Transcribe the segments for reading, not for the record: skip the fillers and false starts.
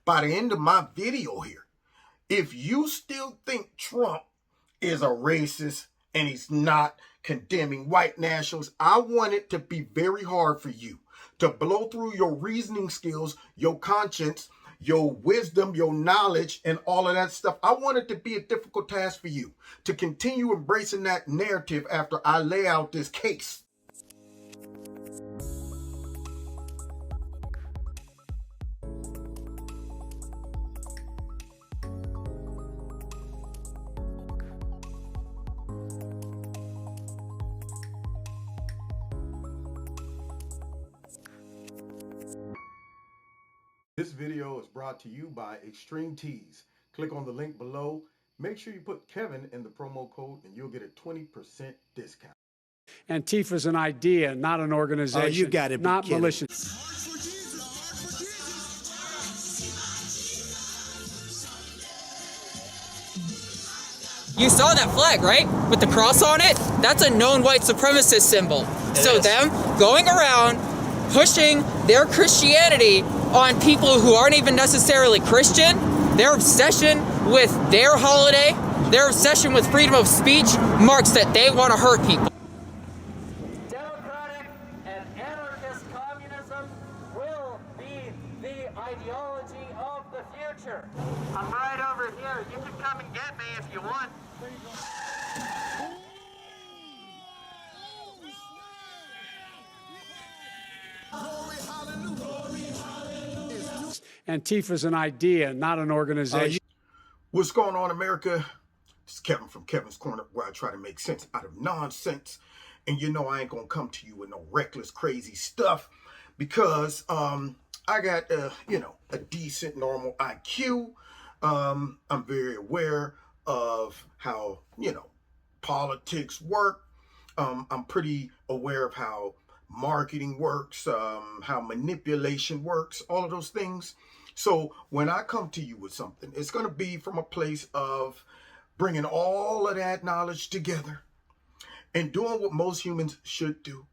by the end of my video here, if you still think Trump is a racist and he's not condemning white nationals, I want it to be very hard for you to blow through your reasoning skills, your conscience, your wisdom, your knowledge, and all of that stuff. I want it to be a difficult task for you to continue embracing that narrative after I lay out this case. This video is brought to you by Extreme Tees. Click on the link below. Make sure you put Kevin in the promo code and you'll get a 20% discount. Antifa is an idea, not an organization. Oh, you got to be not kidding. militia. You saw that flag, right? With the cross on it? That's a known white supremacist symbol. So them going around pushing their Christianity on people who aren't even necessarily Christian, their obsession with their holiday, their obsession with freedom of speech marks that they want to hurt people. Democratic and anarchist communism will be the ideology of the future. I'm right over here. You can come and get me if you want. Antifa is an idea, not an organization. What's going on, America? It's Kevin from Kevin's Corner, where I try to make sense out of nonsense. And you know I ain't gonna come to you with no reckless, crazy stuff because I got a decent, normal IQ. I'm very aware of how politics work. I'm pretty aware of how marketing works, how manipulation works, all of those things. So when I come to you with something, it's going to be from a place of bringing all of that knowledge together and doing what most humans should do.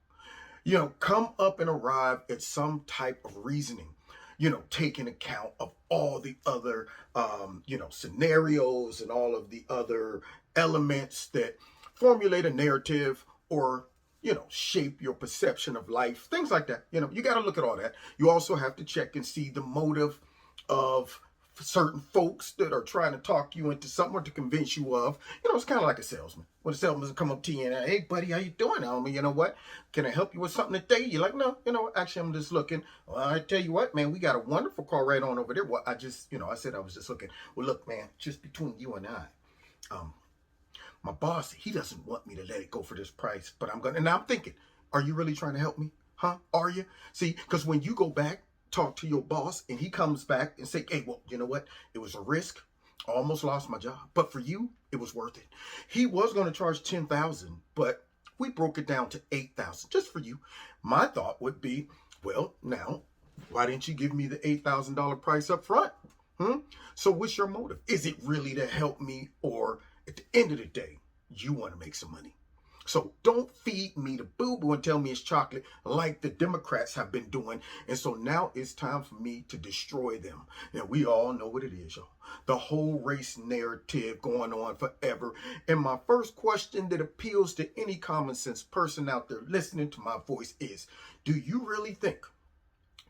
Come up and arrive at some type of reasoning, taking account of all the other, scenarios and all of the other elements that formulate a narrative or shape your perception of life, things like that. You got to look at all that. You also have to check and see the motive of certain folks that are trying to talk you into something or to convince you of. It's kind of like a salesman. When a salesman come up to you and, hey, buddy, how you doing? You know what? Can I help you with something today? You're like, no, actually, I'm just looking. Well, I tell you what, man, we got a wonderful car right on over there. Well, I said I was just looking. Well, look, man, just between you and I, my boss, he doesn't want me to let it go for this price, but I'm going to. And I'm thinking, are you really trying to help me? Huh? Are you? See, because when you go back, talk to your boss, and he comes back and say, hey, well, you know what? It was a risk. I almost lost my job. But for you, it was worth it. He was going to charge $10,000, but we broke it down to $8,000 just for you. My thought would be, well, now, why didn't you give me the $8,000 price up front? So what's your motive? Is it really to help me, or at the end of the day, you want to make some money? So don't feed me the boo-boo and tell me it's chocolate like the Democrats have been doing. And so now it's time for me to destroy them. Now, we all know what it is, y'all. The whole race narrative going on forever. And my first question that appeals to any common sense person out there listening to my voice is, do you really think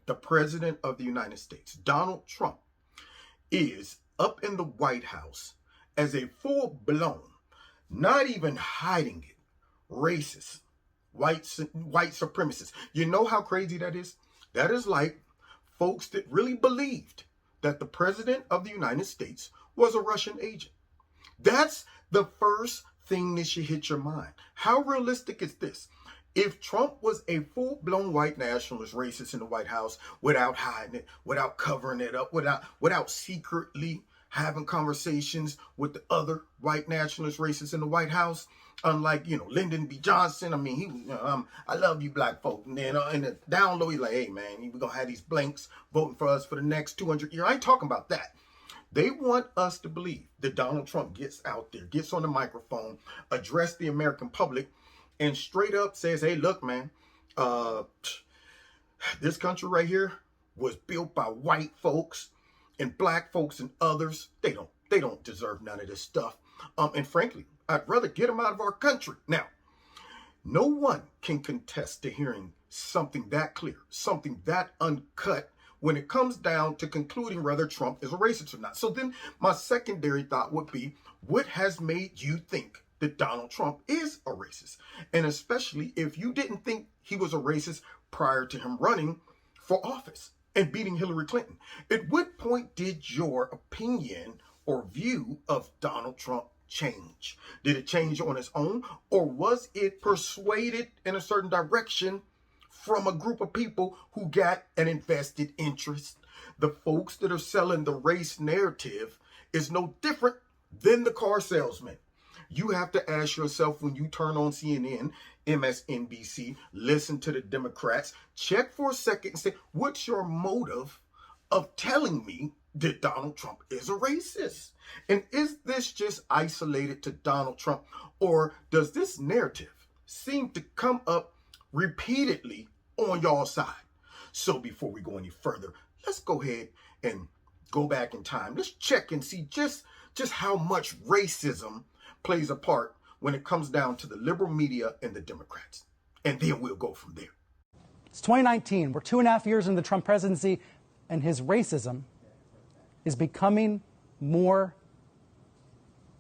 the President of the United States, Donald Trump, is up in the White House as a full-blown, not even hiding it, racist, white supremacist? You know how crazy that is? That is like folks that really believed that the President of the United States was a Russian agent. That's the first thing that should hit your mind. How realistic is this? If Trump was a full-blown white nationalist racist in the White House without hiding it, without covering it up, without secretly having conversations with the other white nationalist racists in the White House, unlike, Lyndon B. Johnson. I mean, he, I love you black folk. And then in the down low, he's like, hey, man, we're going to have these blanks voting for us for the next 200 years. I ain't talking about that. They want us to believe that Donald Trump gets out there, gets on the microphone, address the American public, and straight up says, hey, look, man, this country right here was built by white folks. and black folks and others, they don't deserve none of this stuff. And frankly, I'd rather get them out of our country. Now, no one can contest to hearing something that clear, something that uncut when it comes down to concluding whether Trump is a racist or not. So then my secondary thought would be, what has made you think that Donald Trump is a racist? And especially if you didn't think he was a racist prior to him running for office and beating Hillary Clinton. At what point did your opinion or view of Donald Trump change? Did it change on its own, or was it persuaded in a certain direction from a group of people who got an invested interest? The folks that are selling the race narrative is no different than the car salesman. You have to ask yourself when you turn on CNN, MSNBC, listen to the Democrats, check for a second and say, what's your motive of telling me that Donald Trump is a racist? And is this just isolated to Donald Trump, or does this narrative seem to come up repeatedly on y'all side? So before we go any further, let's go ahead and go back in time. Let's check and see just how much racism plays a part when it comes down to the liberal media and the Democrats. And then we'll go from there. It's 2019. We're 2.5 years into the Trump presidency, and his racism is becoming more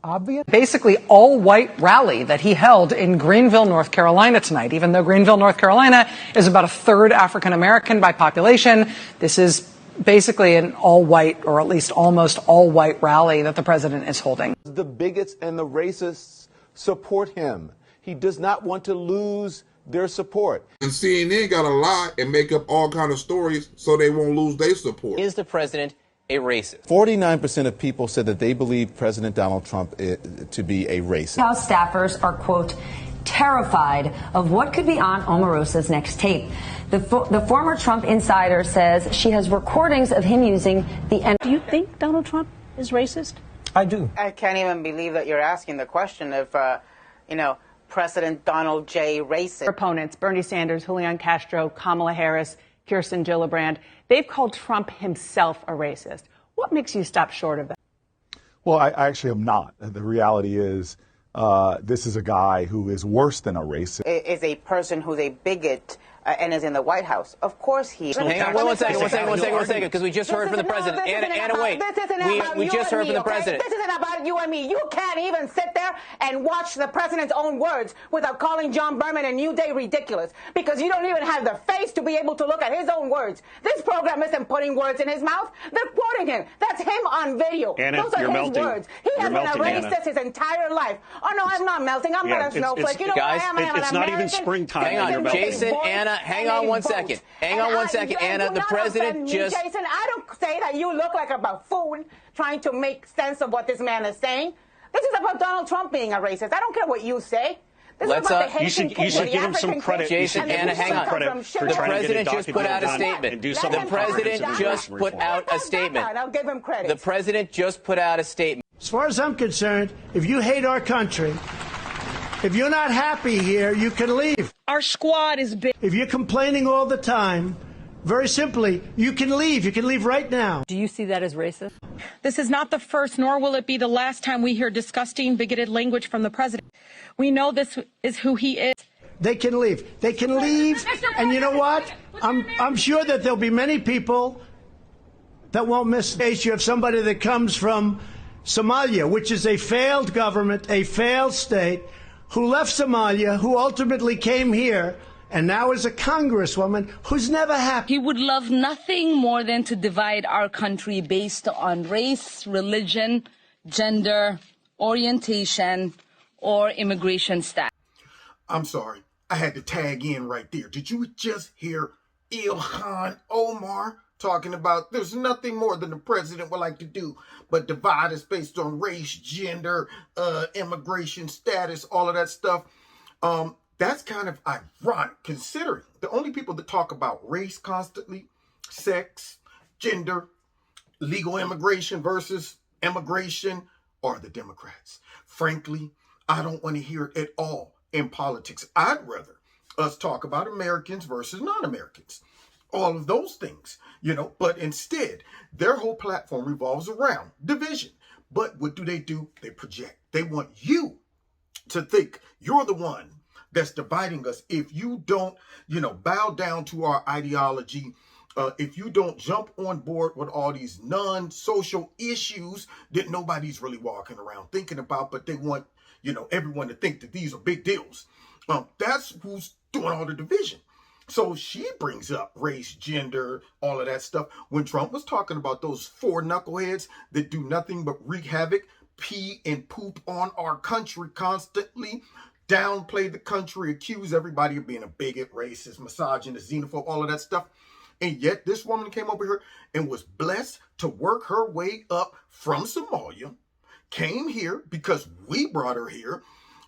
obvious. Basically, all-white rally that he held in Greenville, North Carolina tonight. Even though Greenville, North Carolina is about a third African-American by population, this is basically an all-white, or at least almost all-white rally that the president is holding. The bigots and the racists support him. He does not want to lose their support. And CNN got to lie and make up all kind of stories so they won't lose their support. Is the president a racist? 49% of people said that they believe President Donald Trump to be a racist. House staffers are, quote, terrified of what could be on Omarosa's next tape. The former Trump insider says she has recordings of him using the Do you think Donald Trump is racist? I do. I can't even believe that you're asking the question of, President Donald J. racist. Opponents, Bernie Sanders, Julian Castro, Kamala Harris, Kirsten Gillibrand, they've called Trump himself a racist. What makes you stop short of that? Well, I actually am not. The reality is this is a guy who is worse than a racist. Is a person who's a bigot and is in the White House. Of course he is. Hang on, one second, because we just heard from the president. Anna, wait. We just heard from the president. This isn't about you and me. You can't even sit there and watch the president's own words without calling John Berman and New Day ridiculous, because you don't even have the face to be able to look at his own words. This program isn't putting words in his mouth. They're quoting him. That's him on video. Anna, those are his words. He has been a racist his entire life. Oh, no, I'm not melting. I'm not a snowflake. You know guys, what I am? It's not even springtime. Hang on, Jason, Anna, hang on one second. Anna, the president just... Jason, I don't say that you look like a buffoon trying to make sense of what this man is saying. This is about Donald Trump being a racist. I don't care what you say. This is about the you should give him some credit. Jason, Anna, hang on. The president just put out a statement. The president just put out a statement. I'll give him credit. The president just put out a statement. As far as I'm concerned, if you hate our country, if you're not happy here, you can leave. Our squad is big. If you're complaining all the time, very simply, you can leave. You can leave right now. Do you see that as racist? This is not the first, nor will it be the last time we hear disgusting, bigoted language from the president. We know this is who he is. They can leave. They can leave. And you know what? I'm sure that there'll be many people that won't miss it. You have somebody that comes from Somalia, which is a failed government, a failed state, who left Somalia, who ultimately came here, and now is a congresswoman who's never happy. He would love nothing more than to divide our country based on race, religion, gender, orientation, or immigration status. I'm sorry. I had to tag in right there. Did you just hear Ilhan Omar talking about there's nothing more than the president would like to do but divide us based on race, gender, immigration status, all of that stuff? That's kind of ironic, considering the only people that talk about race constantly, sex, gender, legal immigration versus immigration, are the Democrats. Frankly, I don't want to hear it at all in politics. I'd rather us talk about Americans versus non-Americans, all of those things, but instead their whole platform revolves around division. But what do? They project. They want you to think you're the one that's dividing us. If you don't, bow down to our ideology, if you don't jump on board with all these non-social issues that nobody's really walking around thinking about, but they want, everyone to think that these are big deals. That's who's doing all the division. So she brings up race, gender, all of that stuff. When Trump was talking about those four knuckleheads that do nothing but wreak havoc, pee and poop on our country constantly, downplay the country, accuse everybody of being a bigot, racist, misogynist, xenophobe, all of that stuff. And yet this woman came over here and was blessed to work her way up from Somalia, came here because we brought her here,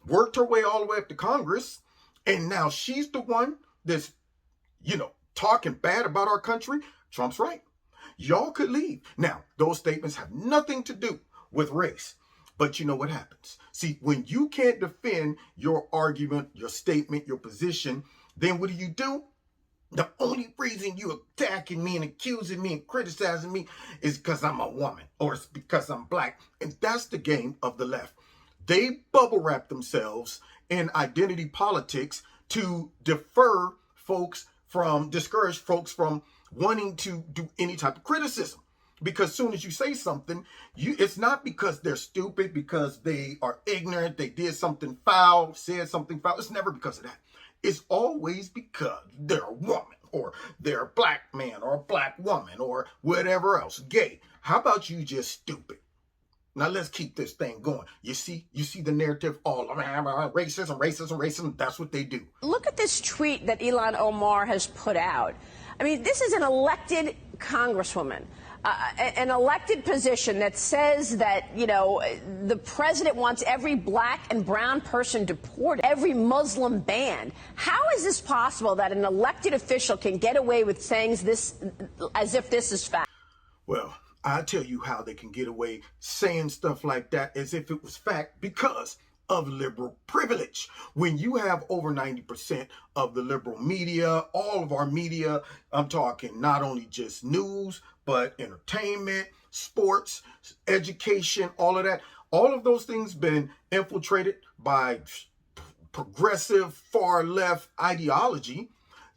worked her way all the way up to Congress, and now she's the one that's, talking bad about our country. Trump's right. Y'all could leave. Now, those statements have nothing to do with race. But you know what happens? See, when you can't defend your argument, your statement, your position, then what do? The only reason you attacking me and accusing me and criticizing me is because I'm a woman or it's because I'm black. And that's the game of the left. They bubble wrap themselves in identity politics to discourage folks from wanting to do any type of criticism. Because as soon as you say something, it's not because they're stupid, because they are ignorant, they did something foul, said something foul. It's never because of that. It's always because they're a woman, or they're a black man, or a black woman, or whatever else, gay. How about you just stupid? Now let's keep this thing going. You see the narrative all around racism. That's what they do. Look at this tweet that Ilhan Omar has put out. I mean, this is an elected congresswoman. An elected position that says that, the president wants every black and brown person deported, every Muslim banned. How is this possible that an elected official can get away with saying this as if this is fact? Well, I'll tell you how they can get away saying stuff like that as if it was fact, because of liberal privilege. When you have over 90% of the liberal media, all of our media, I'm talking not only just news, but entertainment, sports, education, all of those things been infiltrated by progressive far left ideology.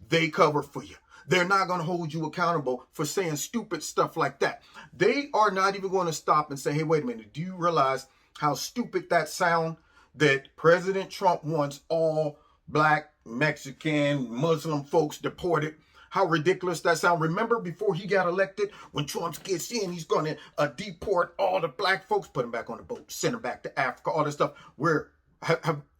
They cover for you. They're not going to hold you accountable for saying stupid stuff like that. They are not even going to stop and say, hey, wait a minute, do you realize how stupid that sound? That President Trump wants all black, Mexican, Muslim folks deported. How ridiculous that sound. Remember before he got elected, when Trump gets in, he's going to deport all the black folks, put them back on the boat, send them back to Africa, all this stuff.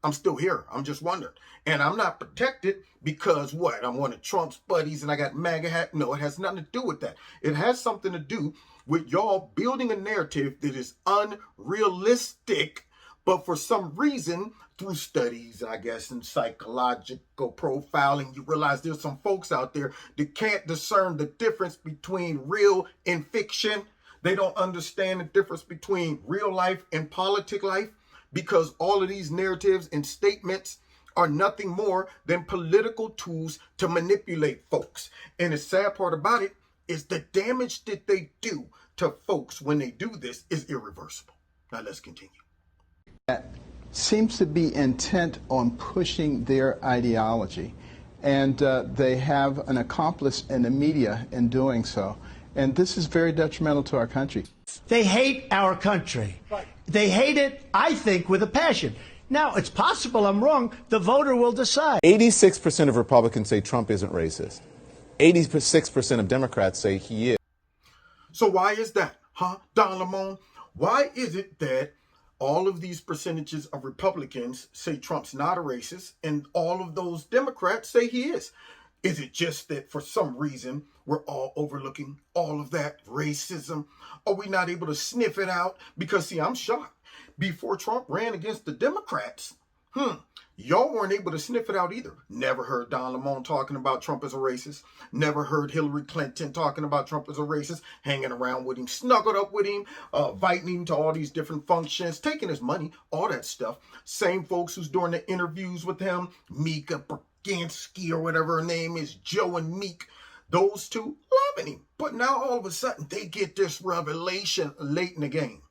I'm still here. I'm just wondering. And I'm not protected because what? I'm one of Trump's buddies and I got MAGA hat. No, it has nothing to do with that. It has something to do with y'all building a narrative that is unrealistic. But for some reason, through studies, I guess, and psychological profiling, you realize there's some folks out there that can't discern the difference between real and fiction. They don't understand the difference between real life and politic life, because all of these narratives and statements are nothing more than political tools to manipulate folks. And the sad part about it is the damage that they do to folks when they do this is irreversible. Now let's continue. That seems to be intent on pushing their ideology, and they have an accomplice in the media in doing so, and this is very detrimental to our country. They hate our country. They hate it, I think, with a passion. Now, it's possible I'm wrong. The voter will decide. 86% of Republicans say Trump isn't racist. 86% of Democrats say he is. So why is that, Don Lemon? Why is it that all of these percentages of Republicans say Trump's not a racist, and all of those Democrats say he is? Is it just that for some reason we're all overlooking all of that racism? Are we not able to sniff it out? Because, see, I'm shocked. Before Trump ran against the Democrats, y'all weren't able to sniff it out either. Never heard Don Lemon talking about Trump as a racist. Never heard Hillary Clinton talking about Trump as a racist, hanging around with him, snuggled up with him, inviting him to all these different functions, taking his money, all that stuff. Same folks who's doing the interviews with him, Mika Brzezinski or whatever her name is, Joe and Meek. Those two loving him. But now all of a sudden they get this revelation late in the game.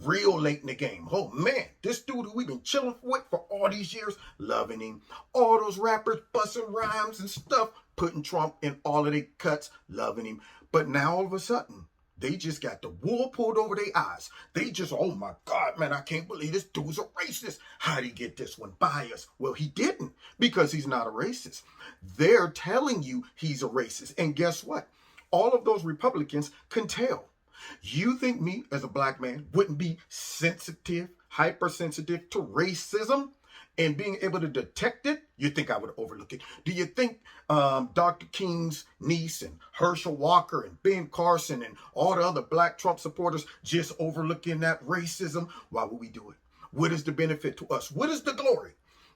Real late in the game. Oh man, this dude who we've been chilling with for all these years, loving him. All those rappers busting rhymes and stuff, putting Trump in all of their cuts, loving him. But now all of a sudden, they just got the wool pulled over their eyes. They just, oh my God, man, I can't believe this dude's a racist. How'd he get this one by us? Well, he didn't, because he's not a racist. They're telling you he's a racist. And guess what? All of those Republicans can tell. You think me, as a black man, wouldn't be sensitive, hypersensitive to racism and being able to detect it? You think I would overlook it? Do you think Dr. King's niece and Herschel Walker and Ben Carson and all the other black Trump supporters just overlooking that racism? Why would we do it? What is the benefit to us? What is the glory?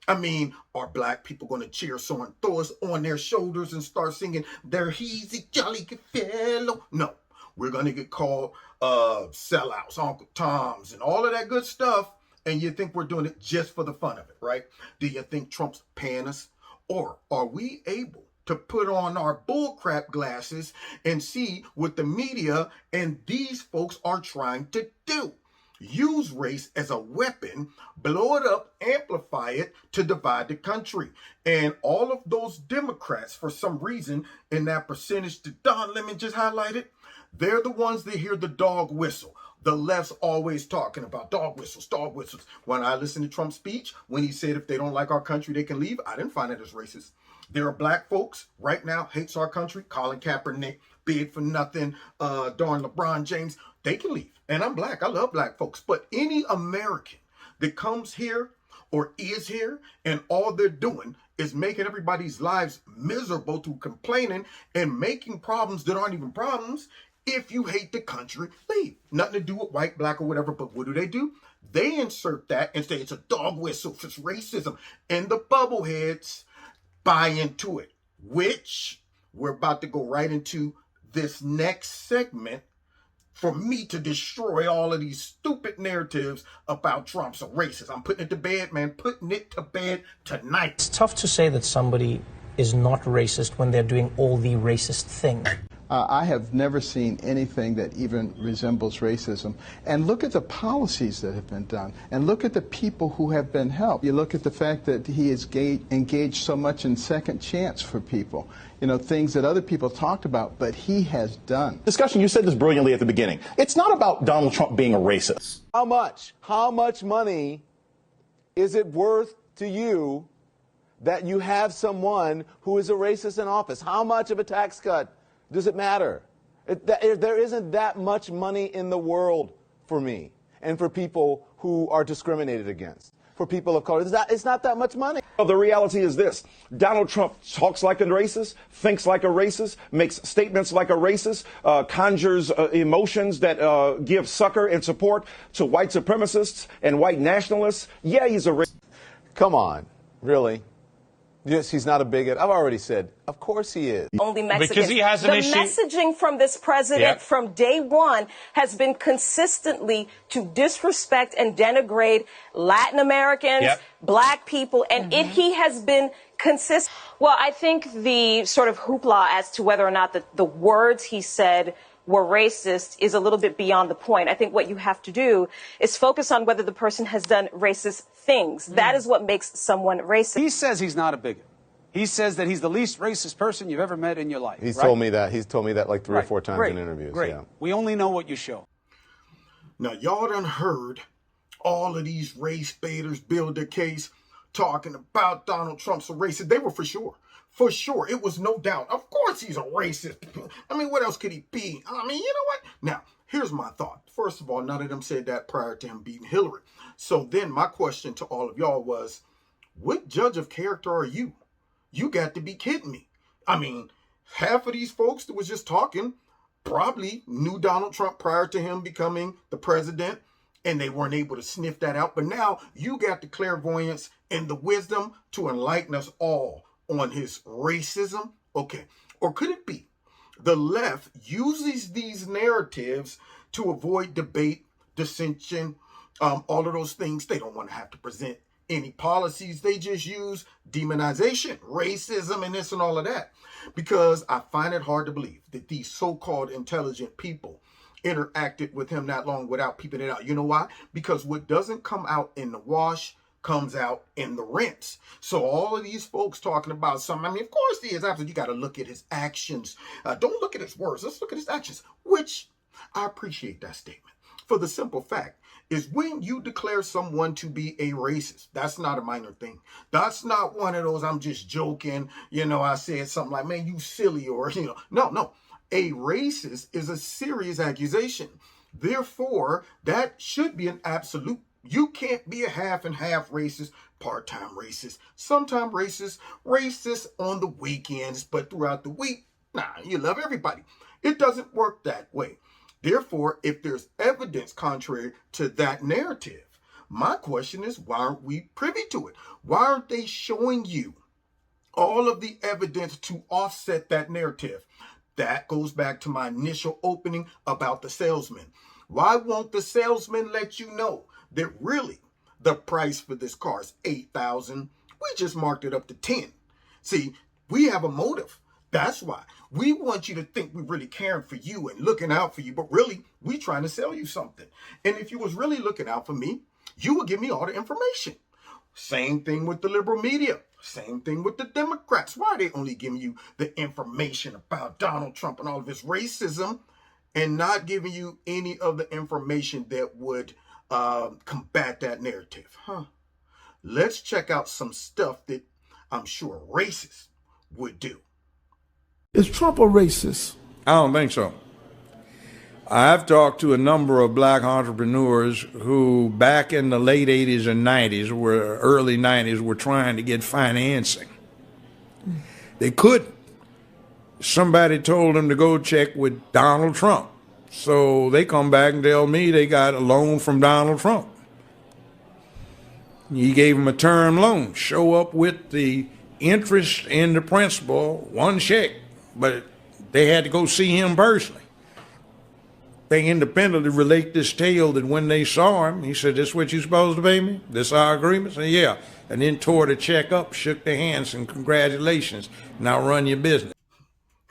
I mean, are black people going to cheer someone, throw us on their shoulders and start singing, "There he's a jolly good fellow"? No. We're going to get called sellouts, Uncle Toms, and all of that good stuff. And you think we're doing it just for the fun of it, right? Do you think Trump's paying us? Or are we able to put on our bullcrap glasses and see what the media and these folks are trying to do? Use race as a weapon, blow it up, amplify it to divide the country. And all of those Democrats, for some reason, in that percentage that Don Lemon just highlighted, they're the ones that hear the dog whistle. The left's always talking about dog whistles, dog whistles. When I listened to Trump's speech, when he said if they don't like our country, they can leave, I didn't find that as racist. There are black folks right now, hates our country, Colin Kaepernick, bid for nothing, darn LeBron James, they can leave. And I'm black, I love black folks. But any American that comes here or is here and all they're doing is making everybody's lives miserable through complaining and making problems that aren't even problems. If you hate the country, leave. Nothing to do with white, black, or whatever, but what do? They insert that and say it's a dog whistle, it's racism. And the bubbleheads buy into it, which we're about to go right into this next segment for me to destroy all of these stupid narratives about Trump's a racist. I'm putting it to bed, man, putting it to bed tonight. It's tough to say that somebody is not racist when they're doing all the racist things. I have never seen anything that even resembles racism. And look at the policies that have been done. And look at the people who have been helped. You look at the fact that he is engaged so much in second chance for people. You know, things that other people talked about, but he has done. Discussion, you said this brilliantly at the beginning. It's not about Donald Trump being a racist. How much? How much money is it worth to you that you have someone who is a racist in office? How much of a tax cut does it matter? There isn't that much money in the world for me and for people who are discriminated against, for people of color. It's not that much money. Well, the reality is this. Donald Trump talks like a racist, thinks like a racist, makes statements like a racist, conjures emotions that give succor and support to white supremacists and white nationalists. Yeah, he's a racist. Come on, really? Yes, he's not a bigot. I've already said, of course he is. Only Mexicans. Because he has an issue. The messaging from this president from day one has been consistently to disrespect and denigrate Latin Americans, black people, and he has been consistent. Well, I think the sort of hoopla as to whether or not the words he said were racist is a little bit beyond the point. I think what you have to do is focus on whether the person has done racist things. That is what makes someone racist. He says he's not a bigot. He says that he's the least racist person you've ever met in your life. He's told me that. He's told me that like three or four times in interviews. Great. Yeah. We only know what you show. Now, y'all done heard all of these race baiters build their case talking about Donald Trump's a racist. They were for sure. For sure. It was no doubt. Of course he's a racist. I mean, what else could he be? I mean, you know what? Now, here's my thought. First of all, none of them said that prior to him beating Hillary. So then my question to all of y'all was, what judge of character are you? You got to be kidding me. I mean, half of these folks that was just talking probably knew Donald Trump prior to him becoming the president, and they weren't able to sniff that out. But now you got the clairvoyance and the wisdom to enlighten us all on his racism. Okay. Or could it be the left uses these narratives to avoid debate, dissension, all of those things? They don't want to have to present any policies. They just use demonization, racism, and this and all of that. Because I find it hard to believe that these so-called intelligent people interacted with him that long without peeping it out. You know why? Because what doesn't come out in the wash comes out in the rinse. So all of these folks talking about something, I mean, of course he is absolutely, you got to look at his actions. Don't look at his words. Let's look at his actions, which I appreciate that statement. For the simple fact is when you declare someone to be a racist, that's not a minor thing. That's not one of those, I'm just joking, I said something like, man, you silly, or, no. A racist is a serious accusation. Therefore, that should be an absolute. You can't be a half and half racist, part-time racist, sometime racist on the weekends, but throughout the week, you love everybody. It doesn't work that way. Therefore, if there's evidence contrary to that narrative, my question is, why aren't we privy to it? Why aren't they showing you all of the evidence to offset that narrative? That goes back to my initial opening about the salesman. Why won't the salesman let you know that really the price for this car is $8,000? We just marked it up to 10. See, we have a motive. That's why. We want you to think we're really caring for you and looking out for you, but really, we're trying to sell you something. And if you was really looking out for me, you would give me all the information. Same thing with the liberal media. Same thing with the Democrats. Why are they only giving you the information about Donald Trump and all of his racism and not giving you any of the information that would combat that narrative? Let's check out some stuff that I'm sure racists would do. Is Trump a racist? I don't think so. I've talked to a number of black entrepreneurs who back in the late 80s and 90s, early 90s, were trying to get financing. They couldn't. Somebody told them to go check with Donald Trump. So they come back and tell me they got a loan from Donald Trump. He gave them a term loan. Show up with the interest and the principal, one check. But they had to go see him personally. They independently relate this tale that when they saw him, he said, "This what you supposed to pay me? This our agreement?" I said, "Yeah." And then tore the check up, shook their hands, and congratulations. Now run your business.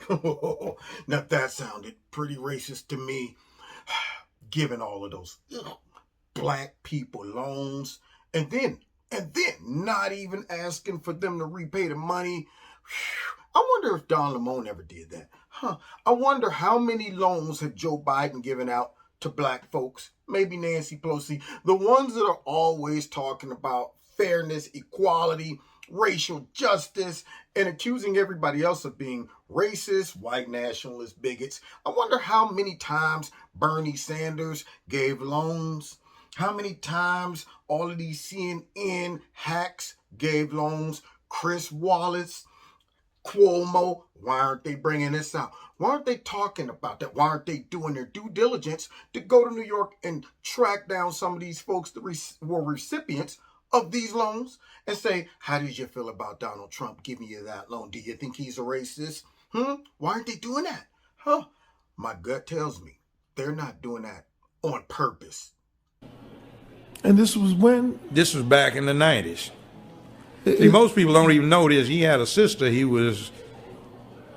Now that sounded pretty racist to me, giving all of those black people loans, and then not even asking for them to repay the money. I wonder if Don Lemon ever did that. I wonder how many loans have Joe Biden given out to black folks, maybe Nancy Pelosi, the ones that are always talking about fairness, equality, racial justice, and accusing everybody else of being racist, white nationalist, bigots. I wonder how many times Bernie Sanders gave loans, how many times all of these CNN hacks gave loans, Chris Wallace, Cuomo. Why aren't they bringing this out? Why aren't they talking about that? Why aren't they doing their due diligence to go to New York and track down some of these folks that were recipients of these loans and say, how did you feel about Donald Trump giving you that loan? Do you think he's a racist? Why aren't they doing that? My gut tells me they're not doing that on purpose. And this was when? This was back in the 90s. See, most people don't even know this. He had a sister.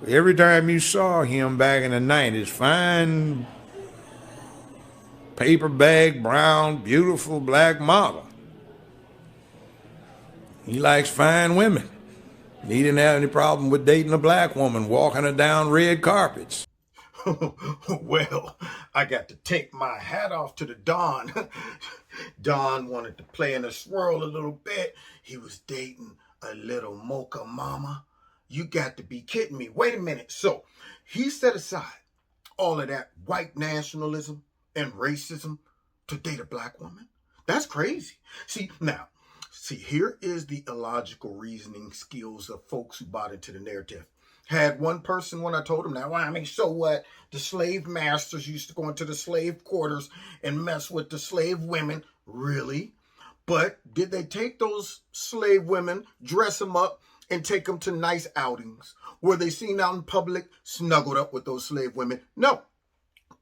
Every time you saw him back in the 90s, fine paper bag, brown, beautiful black model. He likes fine women. He didn't have any problem with dating a black woman, walking her down red carpets. Well, I got to take my hat off to the Don. Don wanted to play in a swirl a little bit. He was dating a little mocha mama. You got to be kidding me. Wait a minute. So he set aside all of that white nationalism and racism to date a black woman? That's crazy. See, here is the illogical reasoning skills of folks who bought into the narrative. Had one person when I told him that, well, I mean, so what? The slave masters used to go into the slave quarters and mess with the slave women. Really? But did they take those slave women, dress them up, and take them to nice outings? Were they seen out in public, snuggled up with those slave women? No.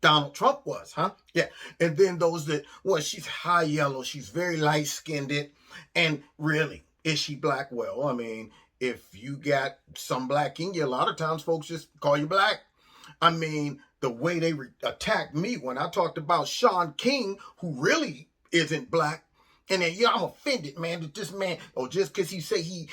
Donald Trump was, huh? Yeah. And then those that, well, she's high yellow, she's very light-skinned, and really, is she black? Well, I mean, if you got some black in you, a lot of times folks just call you black. I mean, the way they attacked me when I talked about Sean King, who really isn't black, and then, I'm offended, man, that this man, just because he say he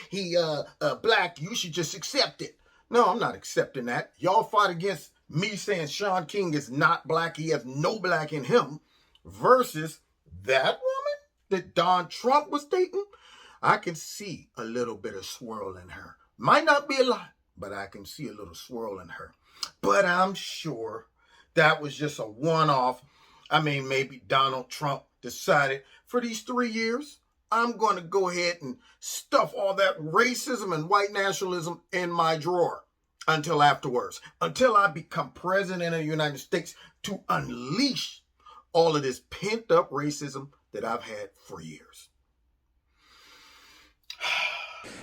black, you should just accept it. No, I'm not accepting that. Y'all fought against me saying Sean King is not black, he has no black in him, versus that woman that Don Trump was dating. I can see a little bit of swirl in her. Might not be a lot, but I can see a little swirl in her. But I'm sure that was just a one-off. I mean, maybe Donald Trump decided for these 3 years, I'm going to go ahead and stuff all that racism and white nationalism in my drawer until afterwards, until I become president of the United States to unleash all of this pent-up racism that I've had for years.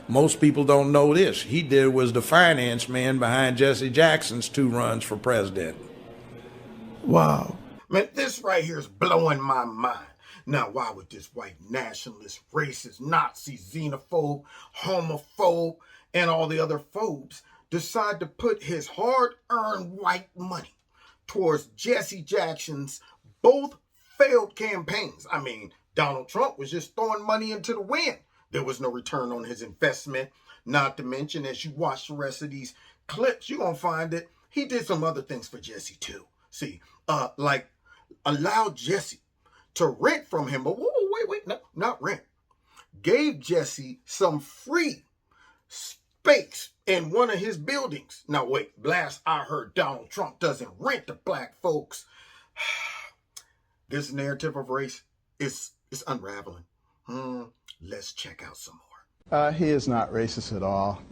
Most people don't know this. He was the finance man behind Jesse Jackson's 2 runs for president. Wow. Man, this right here is blowing my mind. Now, why would this white nationalist, racist, Nazi, xenophobe, homophobe, and all the other phobes decide to put his hard-earned white money towards Jesse Jackson's both failed campaigns? I mean, Donald Trump was just throwing money into the wind. There was no return on his investment. Not to mention, as you watch the rest of these clips, you're going to find that he did some other things for Jesse too. See, like allowed Jesse to rent from him. But wait, no, not rent. Gave Jesse some free space in one of his buildings. Now wait, last I heard, Donald Trump doesn't rent to black folks. This narrative of race is unraveling. Let's check out some more. He is not racist at all.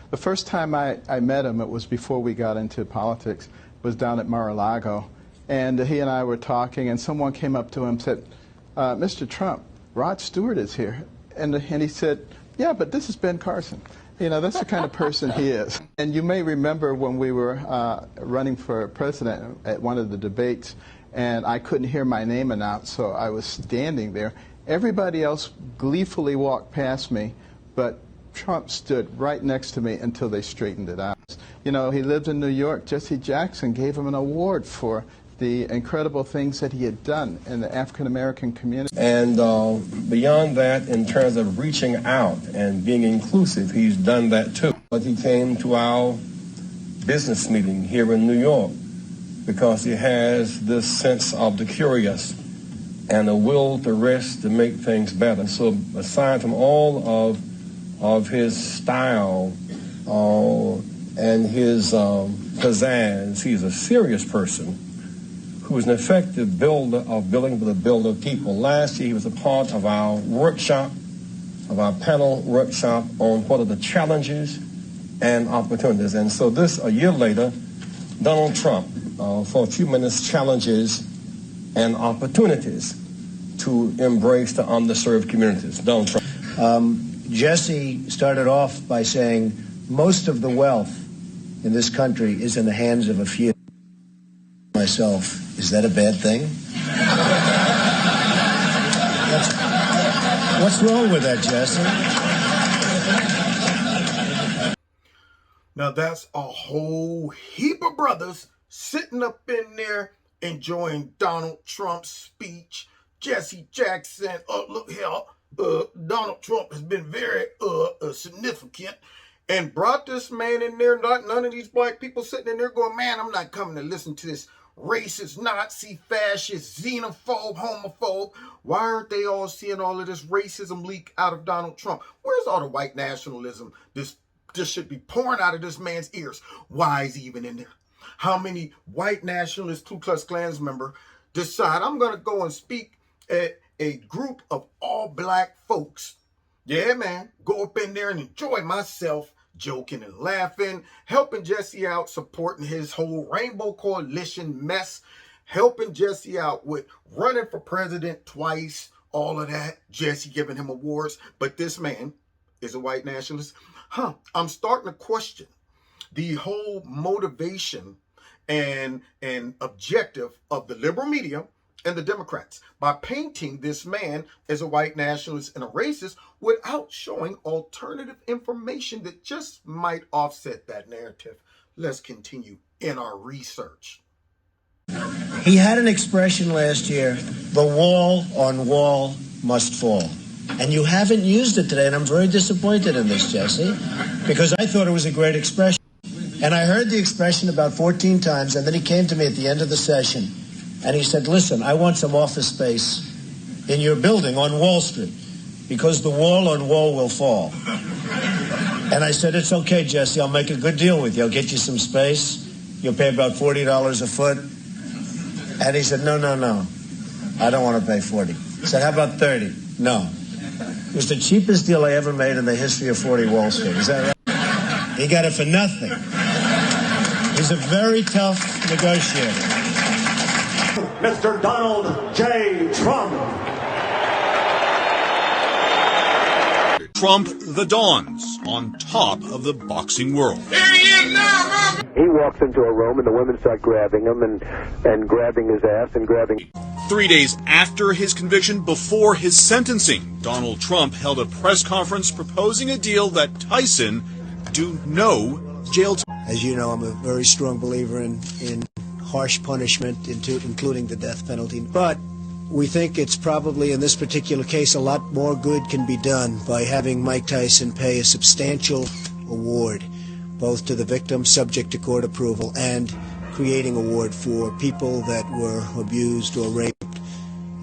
The first time I met him, it was before we got into politics, was down at Mar-a-Lago. And he and I were talking, and someone came up to him and said, Mr. Trump, Rod Stewart is here. And he said, yeah, but this is Ben Carson. That's the kind of person he is. And you may remember when we were running for president at one of the debates, and I couldn't hear my name announced, so I was standing there. Everybody else gleefully walked past me, but Trump stood right next to me until they straightened it out. He lived in New York. Jesse Jackson gave him an award for the incredible things that he had done in the African-American community. And beyond that, in terms of reaching out and being inclusive, he's done that too. But he came to our business meeting here in New York because he has this sense of the curious and a will to risk to make things better. So aside from all of his style and his pizzazz, he's a serious person who is an effective builder of building with a builder of people. Last year, he was a part of our workshop, of our panel workshop on what are the challenges and opportunities. And so a year later, Donald Trump, for a few minutes, challenges and opportunities to embrace the underserved communities. Donald Trump. Jesse started off by saying most of the wealth in this country is in the hands of a few. Myself, is that a bad thing? What's wrong with that, Jesse? Now that's a whole heap of brothers sitting up in there enjoying Donald Trump's speech. Jesse Jackson, look here, Donald Trump has been very significant and brought this man in there. None of these black people sitting in there going, man, I'm not coming to listen to this racist, Nazi, fascist, xenophobe, homophobe. Why aren't they all seeing all of this racism leak out of Donald Trump? Where's all the white nationalism? This should be pouring out of this man's ears. Why is he even in there? How many white nationalist Ku Klux Klan member decide I'm going to go and speak at a group of all black folks? Yeah, man, go up in there and enjoy myself, joking and laughing, helping Jesse out, supporting his whole Rainbow Coalition mess, helping Jesse out with running for president twice, all of that, Jesse giving him awards. But this man is a white nationalist. I'm starting to question the whole motivation and objective of the liberal media and the Democrats by painting this man as a white nationalist and a racist without showing alternative information that just might offset that narrative. Let's continue in our research. He had an expression last year, the wall on wall must fall. And you haven't used it today, and I'm very disappointed in this, Jesse, because I thought it was a great expression. And I heard the expression about 14 times, and then he came to me at the end of the session, and he said, listen, I want some office space in your building on Wall Street, because the wall on wall will fall. And I said, it's okay, Jesse, I'll make a good deal with you. I'll get you some space. You'll pay about $40 a foot. And he said, no, I don't want to pay 40. I said, how about 30? No. It was the cheapest deal I ever made in the history of 40 Wall Street. Is that right? He got it for nothing. He's a very tough negotiator. Mr. Donald J. Trump. Trump the Dons on top of the boxing world. Here he is now, man. He walks into a room and the women start grabbing him and grabbing his ass and grabbing. 3 days after his conviction, before his sentencing, Donald Trump held a press conference proposing a deal that Tyson do no jail time. As you know, I'm a very strong believer in harsh punishment, including the death penalty. But we think it's probably, in this particular case, a lot more good can be done by having Mike Tyson pay a substantial award, both to the victim, subject to court approval, and creating an award for people that were abused or raped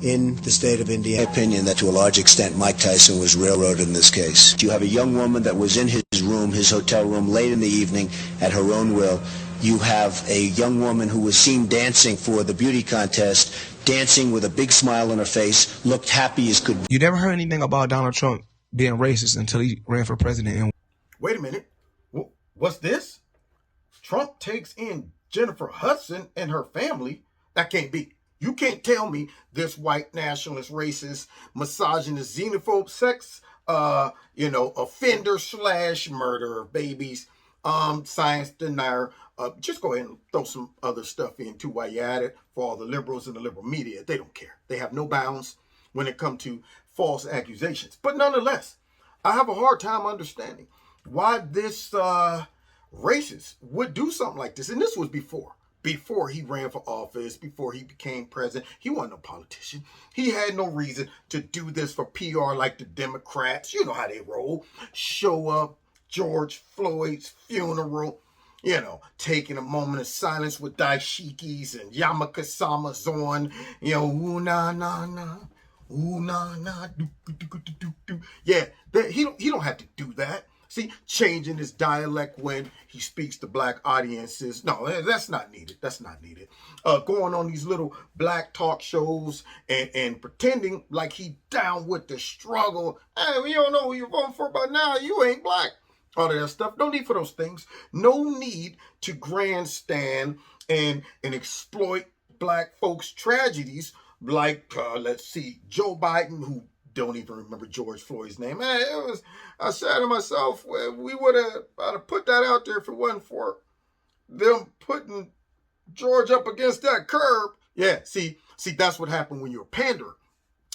in the state of Indiana. In my opinion, that to a large extent Mike Tyson was railroaded in this case. You have a young woman that was in his room, his hotel room, late in the evening at her own will. You have a young woman who was seen dancing for the beauty contest, dancing with a big smile on her face, looked happy as could be. You never heard anything about Donald Trump being racist until he ran for president. Wait a minute. What's this? Trump takes in Jennifer Hudson and her family? That can't be. You can't tell me this white nationalist, racist, misogynist, xenophobe, sex, offender / murderer of babies, science denier. Just go ahead and throw some other stuff in too while you're at it. For all the liberals and the liberal media, they don't care. They have no bounds when it comes to false accusations. But nonetheless, I have a hard time understanding why this racist would do something like this. And this was before he ran for office, before he became president. He wasn't a politician. He had no reason to do this for PR like the Democrats. You know how they roll. Show up, George Floyd's funeral, taking a moment of silence with dashikis and yamakasama's on, ooh, nah, nah, nah. Ooh, nah, nah, do. Yeah, he don't have to do that. See, changing his dialect when he speaks to black audiences. No, that's not needed. That's not needed. Going on these little black talk shows and pretending like he down with the struggle. Hey, we don't know who you're voting for by now. You ain't black. All of that stuff. No need for those things. No need to grandstand and exploit black folks' tragedies like, let's see, Joe Biden, who don't even remember George Floyd's name. I said to myself, we would have put that out there if it wasn't for them putting George up against that curb. Yeah, see, that's what happened when you're a panderer.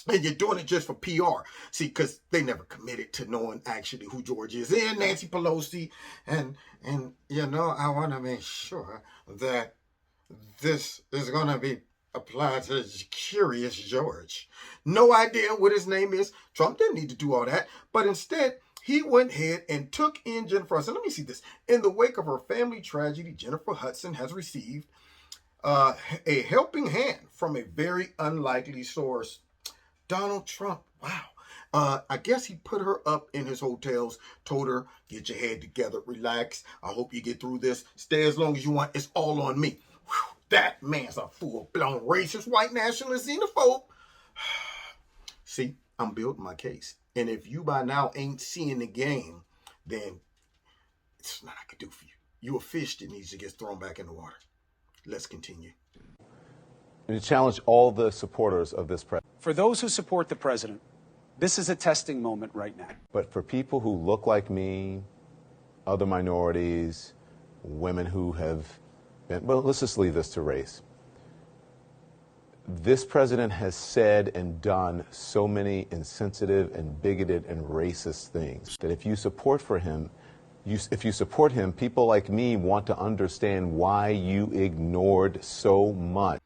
And you're doing it just for PR. See, because they never committed to knowing actually who George is. And Nancy Pelosi. And I want to make sure that this is going to be applied to Curious George. No idea what his name is. Trump didn't need to do all that. But instead, he went ahead and took in Jennifer Hudson. Let me see this. In the wake of her family tragedy, Jennifer Hudson has received a helping hand from a very unlikely source. Donald Trump. Wow. I guess he put her up in his hotels, told her, get your head together, relax. I hope you get through this. Stay as long as you want. It's all on me. Whew, that man's a full-blown racist, white nationalist, xenophobe. See, I'm building my case. And if you by now ain't seeing the game, then it's nothing I can do for you. You're a fish that needs to get thrown back in the water. Let's continue. And to challenge all the supporters of this president. For those who support the president, this is a testing moment right now. But for people who look like me, other minorities, women who have Well, let's just leave this to race. This president has said and done so many insensitive and bigoted and racist things that if you support him, people like me want to understand why you ignored so much.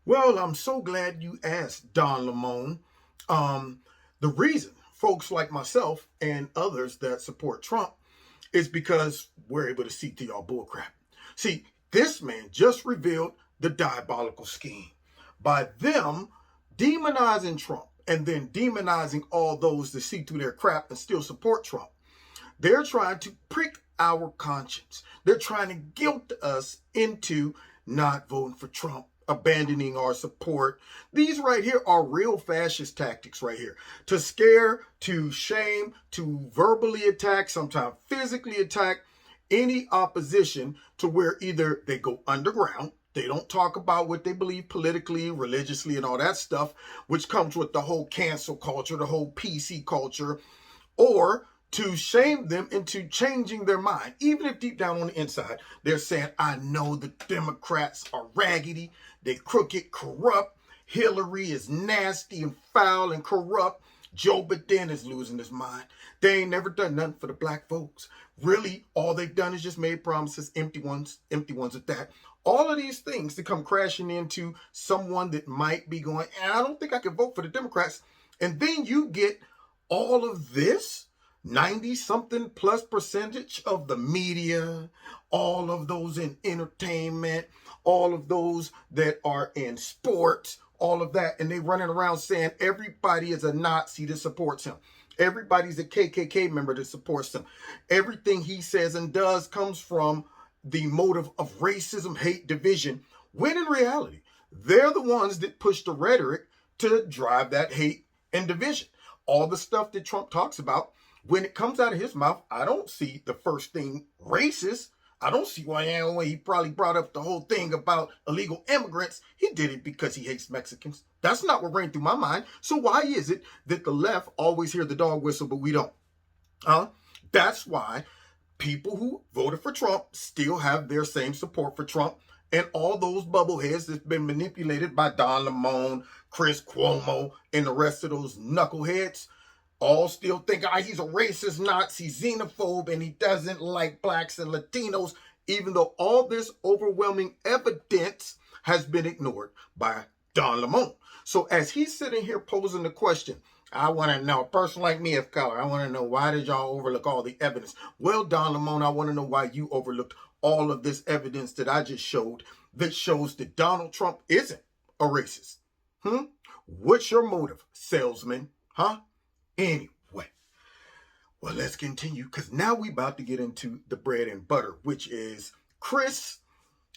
Well, I'm so glad you asked, Don Lemon. The reason folks like myself and others that support Trump is because we're able to see through y'all bullcrap. See, this man just revealed the diabolical scheme. By them demonizing Trump and then demonizing all those that see through their crap and still support Trump, they're trying to prick our conscience. They're trying to guilt us into not voting for Trump, abandoning our support. These right here are real fascist tactics right here. To scare, to shame, to verbally attack, sometimes physically attack any opposition, to where either they go underground, they don't talk about what they believe politically, religiously, and all that stuff, which comes with the whole cancel culture, the whole PC culture, or to shame them into changing their mind. Even if deep down on the inside, they're saying, I know the Democrats are raggedy, they're crooked, corrupt, Hillary is nasty and foul and corrupt, Joe Biden is losing his mind. They ain't never done nothing for the black folks. Really, all they've done is just made promises, empty ones at that. All of these things to come crashing into someone that might be going, I don't think I can vote for the Democrats. And then you get all of this, 90-something plus percentage of the media, all of those in entertainment, all of those that are in sports, all of that. And they running around saying everybody is a Nazi that supports him. Everybody's a KKK member that supports him. Everything he says and does comes from the motive of racism, hate, division, when in reality, they're the ones that push the rhetoric to drive that hate and division. All the stuff that Trump talks about, when it comes out of his mouth, I don't see the first thing racist. I don't see why he probably brought up the whole thing about illegal immigrants. He did it because he hates Mexicans. That's not what ran through my mind. So why is it that the left always hear the dog whistle, but we don't? That's why people who voted for Trump still have their same support for Trump, and all those bubbleheads that's been manipulated by Don Lemon, Chris Cuomo, and the rest of those knuckleheads all still think he's a racist, Nazi, xenophobe, and he doesn't like blacks and Latinos, even though all this overwhelming evidence has been ignored by Don Lemon. So as he's sitting here posing the question, I want to know, a person like me of color, I want to know, why did y'all overlook all the evidence? Well, Don Lemon, I want to know why you overlooked all of this evidence that I just showed that shows that Donald Trump isn't a racist. What's your motive, salesman? Anyway, well, let's continue, because now we about to get into the bread and butter, which is Chris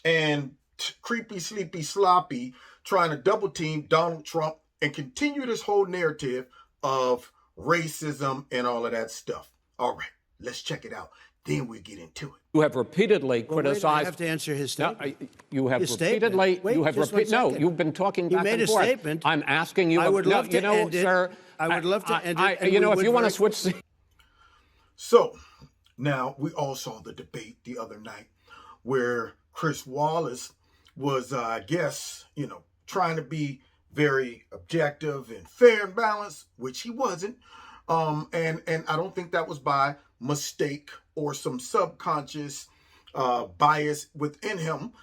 and Creepy, Sleepy, Sloppy trying to double team Donald Trump and continue this whole narrative of racism and all of that stuff. All right, let's check it out. Then we'll get into it. You have repeatedly criticized. I have to answer his statement. No, you have his repeatedly. Statement. Wait, you have just no. You've been talking back and forth. He made a statement. I'm asking you. I would love to end it. Sir. I would love to end it. And if you want to switch. So now we all saw the debate the other night where Chris Wallace was, I guess, trying to be very objective and fair and balanced, which he wasn't. And I don't think that was by mistake or some subconscious bias within him.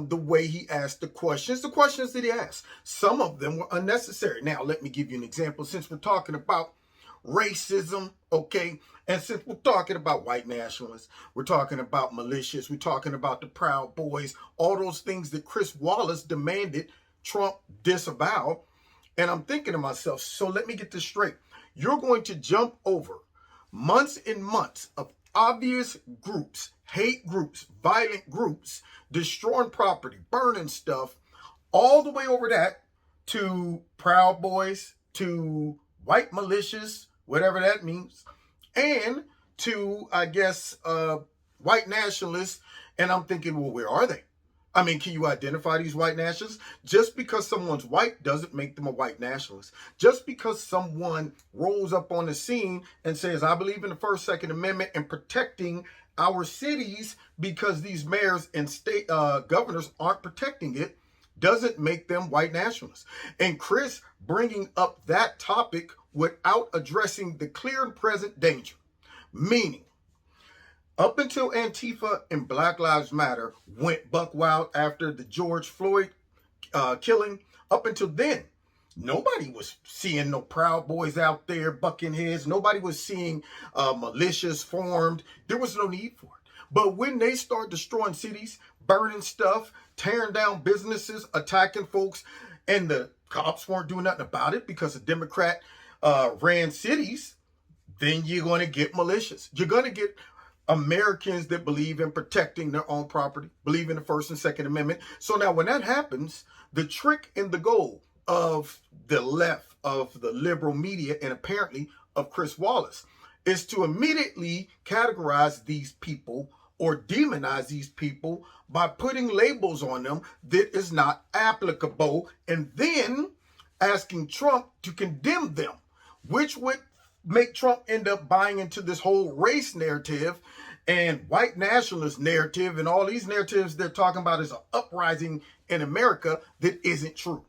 The way he asked the questions that he asked, some of them were unnecessary. Now, let me give you an example. Since we're talking about racism, okay, and since we're talking about white nationalists, we're talking about militias, we're talking about the Proud Boys, all those things that Chris Wallace demanded Trump disavow. And I'm thinking to myself, so let me get this straight. You're going to jump over months and months of obvious groups, hate groups, violent groups, destroying property, burning stuff, all the way over that to Proud Boys, to white militias, whatever that means, and to, I guess, white nationalists. And I'm thinking, well, where are they? I mean, can you identify these white nationalists? Just because someone's white doesn't make them a white nationalist. Just because someone rolls up on the scene and says, I believe in the First, Second Amendment and protecting our cities because these mayors and state governors aren't protecting it doesn't make them white nationalists. And Chris bringing up that topic without addressing the clear and present danger, meaning up until Antifa and Black Lives Matter went buck wild after the George Floyd killing, up until then, nobody was seeing no Proud Boys out there bucking heads. Nobody was seeing militias formed. There was no need for it. But when they start destroying cities, burning stuff, tearing down businesses, attacking folks, and the cops weren't doing nothing about it because a Democrat ran cities, then you're going to get militias. You're going to get Americans that believe in protecting their own property, believe in the First and Second Amendment. So now when that happens, the trick and the goal of the left, of the liberal media, and apparently of Chris Wallace, is to immediately categorize these people or demonize these people by putting labels on them that is not applicable, and then asking Trump to condemn them, which would make Trump end up buying into this whole race narrative and white nationalist narrative and all these narratives they're talking about as an uprising in America that isn't true.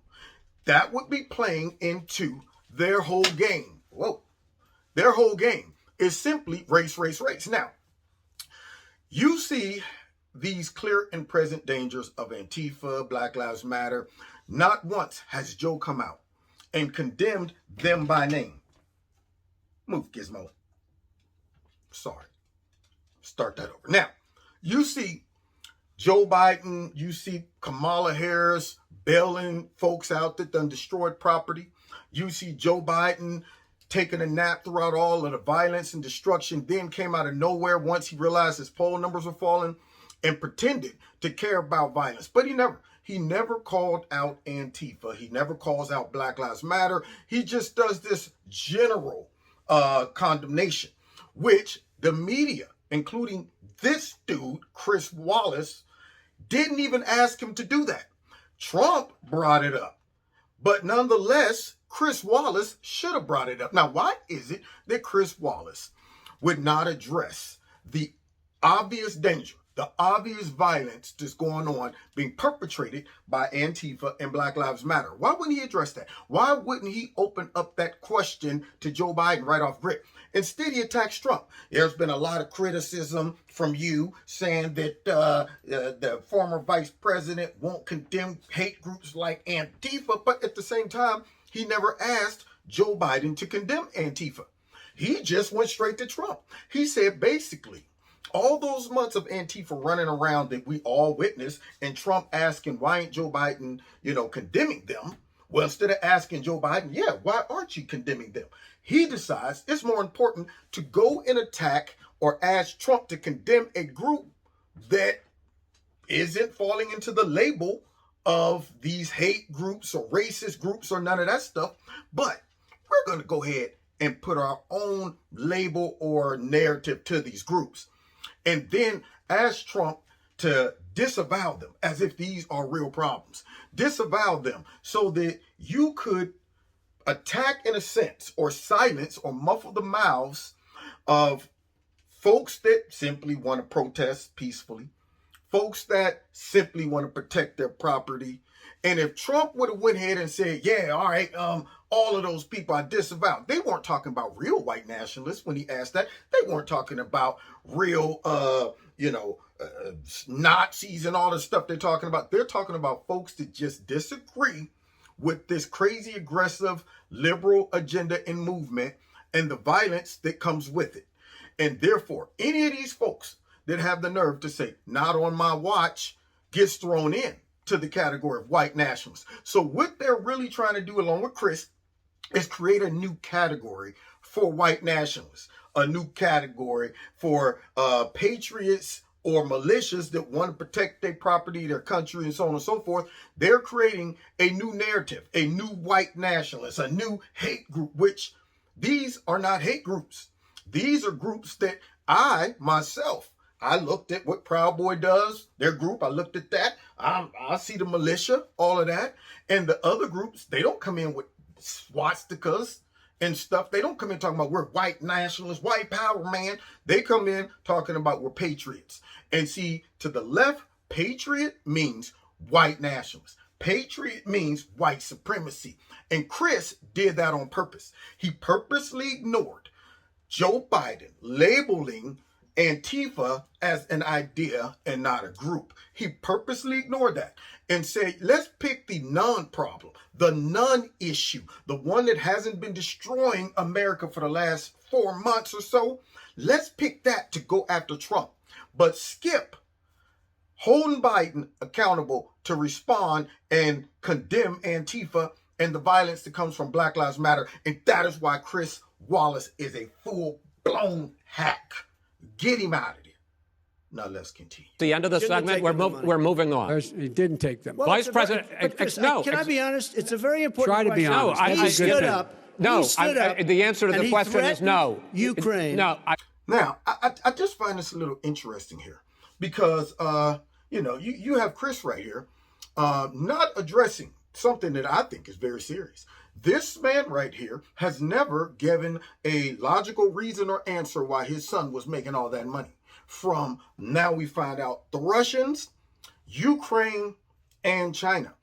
That would be playing into their whole game. Whoa. Their whole game is simply race, race, race. Now, you see these clear and present dangers of Antifa, Black Lives Matter. Not once has Joe come out and condemned them by name. Move, Gizmo. Sorry. Start that over. Now, you see Joe Biden, you see Kamala Harris bailing folks out that done destroyed property. You see Joe Biden taking a nap throughout all of the violence and destruction, then came out of nowhere once he realized his poll numbers were falling and pretended to care about violence. But he never called out Antifa. He never calls out Black Lives Matter. He just does this general condemnation, which the media, including this dude, Chris Wallace, didn't even ask him to do that. Trump brought it up. But nonetheless, Chris Wallace should have brought it up. Now, why is it that Chris Wallace would not address the obvious danger, the obvious violence that's going on, being perpetrated by Antifa and Black Lives Matter? Why wouldn't he address that? Why wouldn't he open up that question to Joe Biden right off rip? Instead, he attacks Trump. There's been a lot of criticism from you saying that the former vice president won't condemn hate groups like Antifa, but at the same time, he never asked Joe Biden to condemn Antifa. He just went straight to Trump. He said, basically, all those months of Antifa running around that we all witnessed, and Trump asking, why ain't Joe Biden, condemning them? Well, instead of asking Joe Biden, yeah, why aren't you condemning them? He decides it's more important to go and attack or ask Trump to condemn a group that isn't falling into the label of these hate groups or racist groups or none of that stuff. But we're going to go ahead and put our own label or narrative to these groups. And then ask Trump to disavow them as if these are real problems. Disavow them so that you could attack, in a sense, or silence or muffle the mouths of folks that simply want to protest peacefully, folks that simply want to protect their property. And if Trump would have went ahead and said, yeah, all right, all of those people I disavow, they weren't talking about real white nationalists when he asked that. They weren't talking about real, Nazis and all the stuff they're talking about. They're talking about folks that just disagree with this crazy, aggressive, liberal agenda and movement and the violence that comes with it. And therefore, any of these folks that have the nerve to say, not on my watch, gets thrown in to the category of white nationalists. So what they're really trying to do, along with Chris, is create a new category for white nationalists, a new category for patriots or militias that want to protect their property, their country, and so on and so forth. They're creating a new narrative, a new white nationalist, a new hate group, which these are not hate groups. These are groups that I looked at what Proud Boy does, their group. I looked at that. I see the militia, all of that. And the other groups, they don't come in with swastikas and stuff. They don't come in talking about we're white nationalists, white power, man. They come in talking about we're patriots. And see, to the left, patriot means white nationalist. Patriot means white supremacy. And Chris did that on purpose. He purposely ignored Joe Biden labeling Antifa as an idea and not a group. He purposely ignored that and said, let's pick the non-problem, the non-issue, the one that hasn't been destroying America for the last 4 months or so. Let's pick that to go after Trump. But skip holding Biden accountable to respond and condemn Antifa and the violence that comes from Black Lives Matter. And that is why Chris Wallace is a full-blown hack. Get him out of there. Now let's continue. The end of the segment, we're moving on. He didn't take them. Well, Vice President, no. Can I be honest? It's a very important Try to be question. honest. He stood up. No, he stood up, the answer to the question is no. Ukraine. No. Now, I just find this a little interesting here because, you have Chris right here not addressing something that I think is very serious. This man right here has never given a logical reason or answer why his son was making all that money. From now we find out the Russians, Ukraine, and China.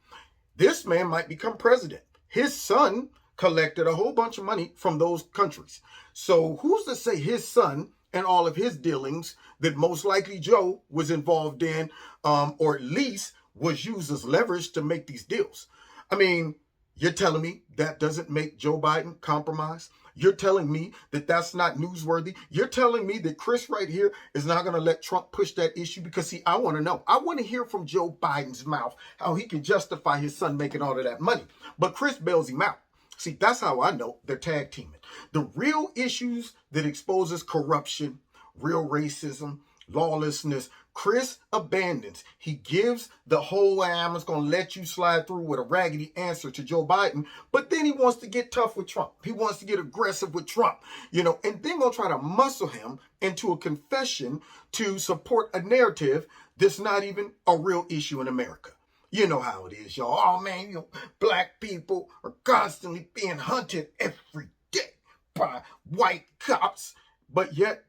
This man might become president. His son collected a whole bunch of money from those countries. So who's to say his son and all of his dealings that most likely Joe was involved in, or at least was used as leverage to make these deals? I mean, you're telling me that doesn't make Joe Biden compromise? You're telling me that that's not newsworthy? You're telling me that Chris right here is not going to let Trump push that issue? Because, see, I want to know. I want to hear from Joe Biden's mouth how he can justify his son making all of that money. But Chris bails him out. See, that's how I know they're tag teaming. The real issues that exposes corruption, real racism, lawlessness, Chris abandons. He gives the whole I'm just going to let you slide through with a raggedy answer to Joe Biden, but then he wants to get tough with Trump. He wants to get aggressive with Trump, and then going to try to muscle him into a confession to support a narrative that's not even a real issue in America. You know how it is, y'all. Oh, man, black people are constantly being hunted every day by white cops, but yet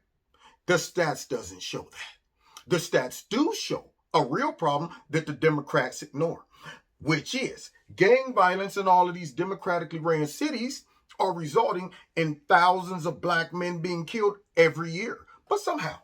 the stats doesn't show that. The stats do show a real problem that the Democrats ignore, which is gang violence in all of these democratically ran cities are resulting in thousands of black men being killed every year. But somehow,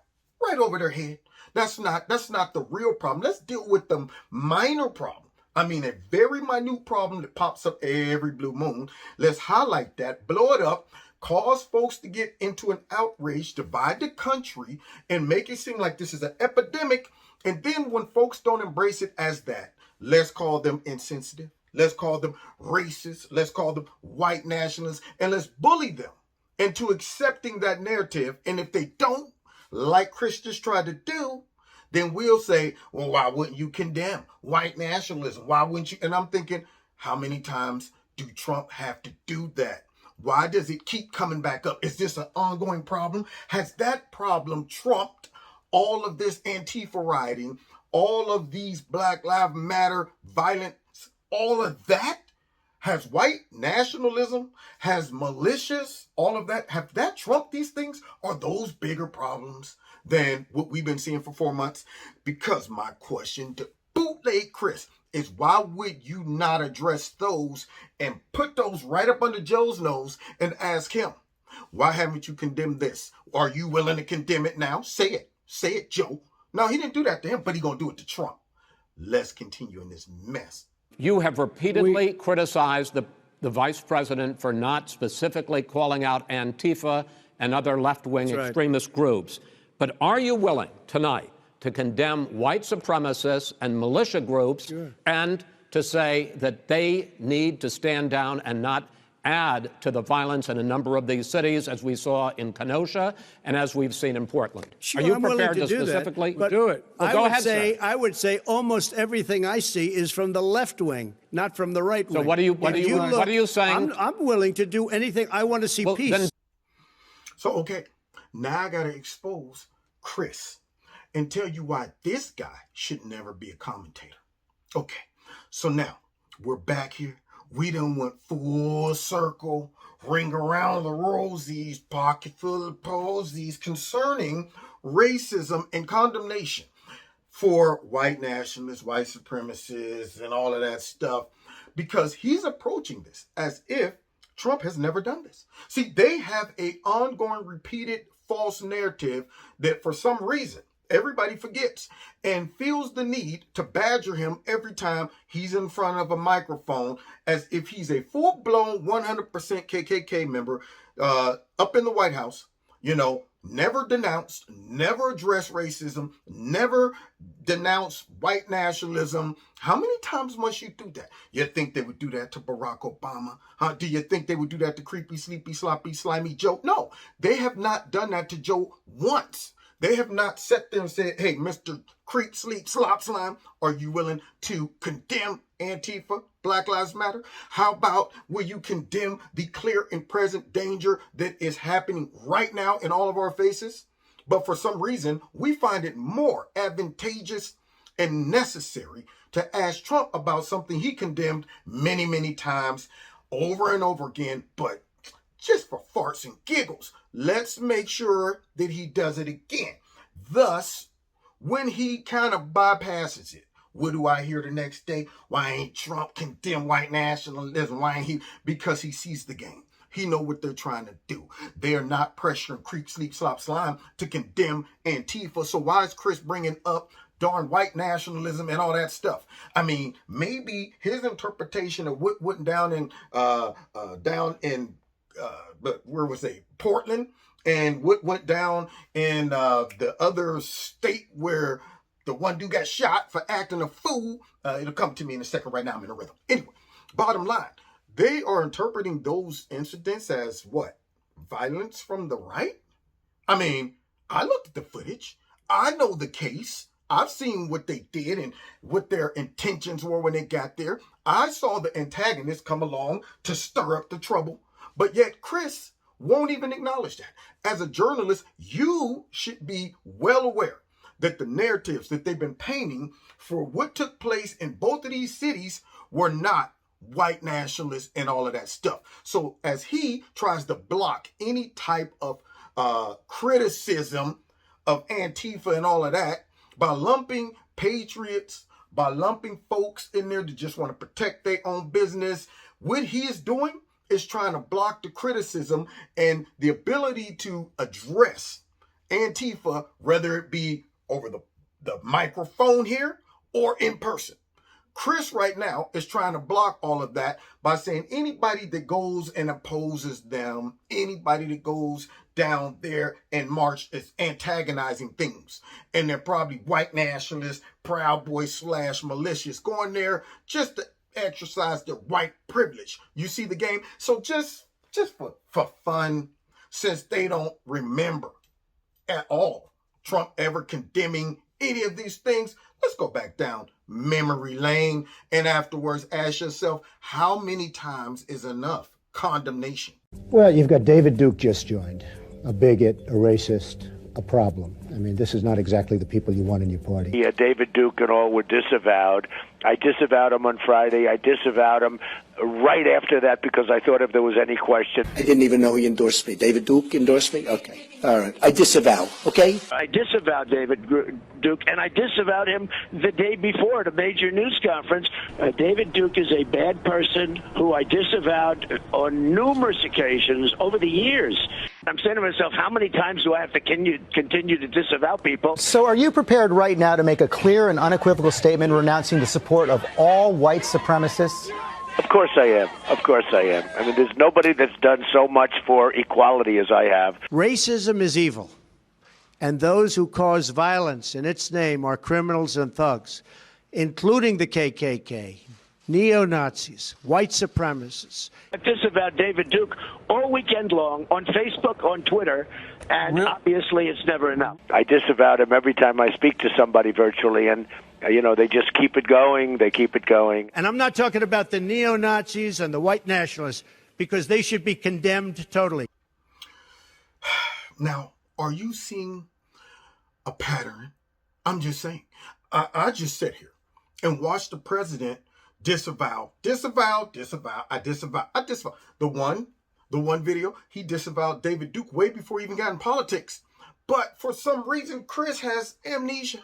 right over their head, that's not the real problem. Let's deal with the minor problem. I mean, a very minute problem that pops up every blue moon. Let's highlight that, blow it up, cause folks to get into an outrage, divide the country, and make it seem like this is an epidemic. And then when folks don't embrace it as that, let's call them insensitive. Let's call them racist. Let's call them white nationalists. And let's bully them into accepting that narrative. And if they don't, like Christians try to do, then we'll say, well, why wouldn't you condemn white nationalism? Why wouldn't you? And I'm thinking, how many times do Trump have to do that? Why does it keep coming back up? Is this an ongoing problem? Has that problem trumped all of this Antifa rioting, all of these Black Lives Matter violence, all of that? Has white nationalism, has militias, all of that, have that trumped these things? Are those bigger problems than what we've been seeing for 4 months? Because my question to bootleg Chris is, why would you not address those and put those right up under Joe's nose and ask him, why haven't you condemned this? Are you willing to condemn it now? Say it. Say it, Joe. No, he didn't do that to him, but he's going to do it to Trump. Let's continue in this mess. You have repeatedly criticized the vice president for not specifically calling out Antifa and other left-wing extremist groups. But are you willing tonight to condemn white supremacists and militia groups and to say that they need to stand down and not add to the violence in a number of these cities, as we saw in Kenosha and as we've seen in Portland? Sure, are you I'm prepared willing to do specifically that, but do it? Well, go ahead, sir. I would say almost everything I see is from the left wing, not from the right wing. So what are you saying? I'm willing to do anything. I want to see peace. So, okay, now I got to expose Chris and tell you why this guy should never be a commentator. Okay, so now we're back here. we done went full circle, ring around the rosies, pocket full of posies concerning racism and condemnation for white nationalists, white supremacists, and all of that stuff, because he's approaching this as if Trump has never done this. See, they have an ongoing, repeated false narrative that for some reason everybody forgets and feels the need to badger him every time he's in front of a microphone, as if he's a full-blown 100% KKK member up in the White House, never denounced, never addressed racism, never denounced white nationalism. How many times must you do that? You think they would do that to Barack Obama? Huh? Do you think they would do that to creepy, sleepy, sloppy, slimy Joe? No, they have not done that to Joe once. They have not sat there and said, hey, Mr. Creep, Sleep, Slop, Slime, are you willing to condemn Antifa, Black Lives Matter? How about will you condemn the clear and present danger that is happening right now in all of our faces? But for some reason, we find it more advantageous and necessary to ask Trump about something he condemned many, many times over and over again, but just for farts and giggles, let's make sure that he does it again. Thus, when he kind of bypasses it, what do I hear the next day? Why ain't Trump condemn white nationalism? Why ain't he? Because he sees the game. He know what they're trying to do. They are not pressuring Creep, Sleep, Slop, Slime to condemn Antifa. So why is Chris bringing up darn white nationalism and all that stuff? I mean, maybe his interpretation of what went down in but where was they? Portland, and what went down in the other state where the one dude got shot for acting a fool. It'll come to me in a second. Right now, I'm in a rhythm. Anyway, bottom line, they are interpreting those incidents as what? Violence from the right? I mean, I looked at the footage. I know the case. I've seen what they did and what their intentions were when they got there. I saw the antagonist come along to stir up the trouble. But yet Chris won't even acknowledge that. As a journalist, you should be well aware that the narratives that they've been painting for what took place in both of these cities were not white nationalists and all of that stuff. So as he tries to block any type of criticism of Antifa and all of that by lumping patriots, by lumping folks in there that just want to protect their own business, what he is doing is trying to block the criticism and the ability to address Antifa, whether it be over the microphone here or in person. Chris right now is trying to block all of that by saying anybody that goes and opposes them, anybody that goes down there and march is antagonizing things. And they're probably white nationalists, Proud Boys / malicious, going there just to exercise their white privilege. You see the game? So just for fun, since they don't remember at all Trump ever condemning any of these things, let's go back down memory lane and afterwards ask yourself, how many times is enough condemnation? Well, you've got David Duke just joined, a bigot, a racist, a problem. I mean, this is not exactly the people you want in your party. Yeah, David Duke and all were disavowed. I disavowed him on Friday. I disavowed him right after that because I thought if there was any question. I didn't even know he endorsed me. David Duke endorsed me? Okay. All right. I disavow, okay? I disavowed David Duke, and I disavowed him the day before at a major news conference. David Duke is a bad person who I disavowed on numerous occasions over the years. I'm saying to myself, how many times do I have to continue to disavow people? So are you prepared right now to make a clear and unequivocal statement renouncing the support of all white supremacists? Of course I am. Of course I am. I mean, there's nobody that's done so much for equality as I have. Racism is evil, and those who cause violence in its name are criminals and thugs, including the KKK, neo-Nazis, white supremacists. I disavowed David Duke all weekend long on Facebook, on Twitter, and obviously it's never enough. I disavowed him every time I speak to somebody virtually, and they just keep it going. They keep it going. And I'm not talking about the neo-Nazis and the white nationalists, because they should be condemned totally. Now, are you seeing a pattern? I'm just saying. I just sit here and watch the president disavow. I disavow. The one video, he disavowed David Duke way before he even got in politics. But for some reason, Chris has amnesia.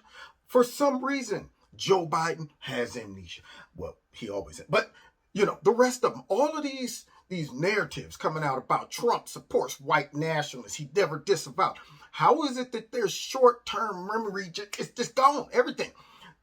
For some reason, Joe Biden has amnesia. Well, he always has. But, you know, the rest of them, all of these narratives coming out about Trump supports white nationalists. He never disavowed. How is it that their short-term memory is just gone? Everything.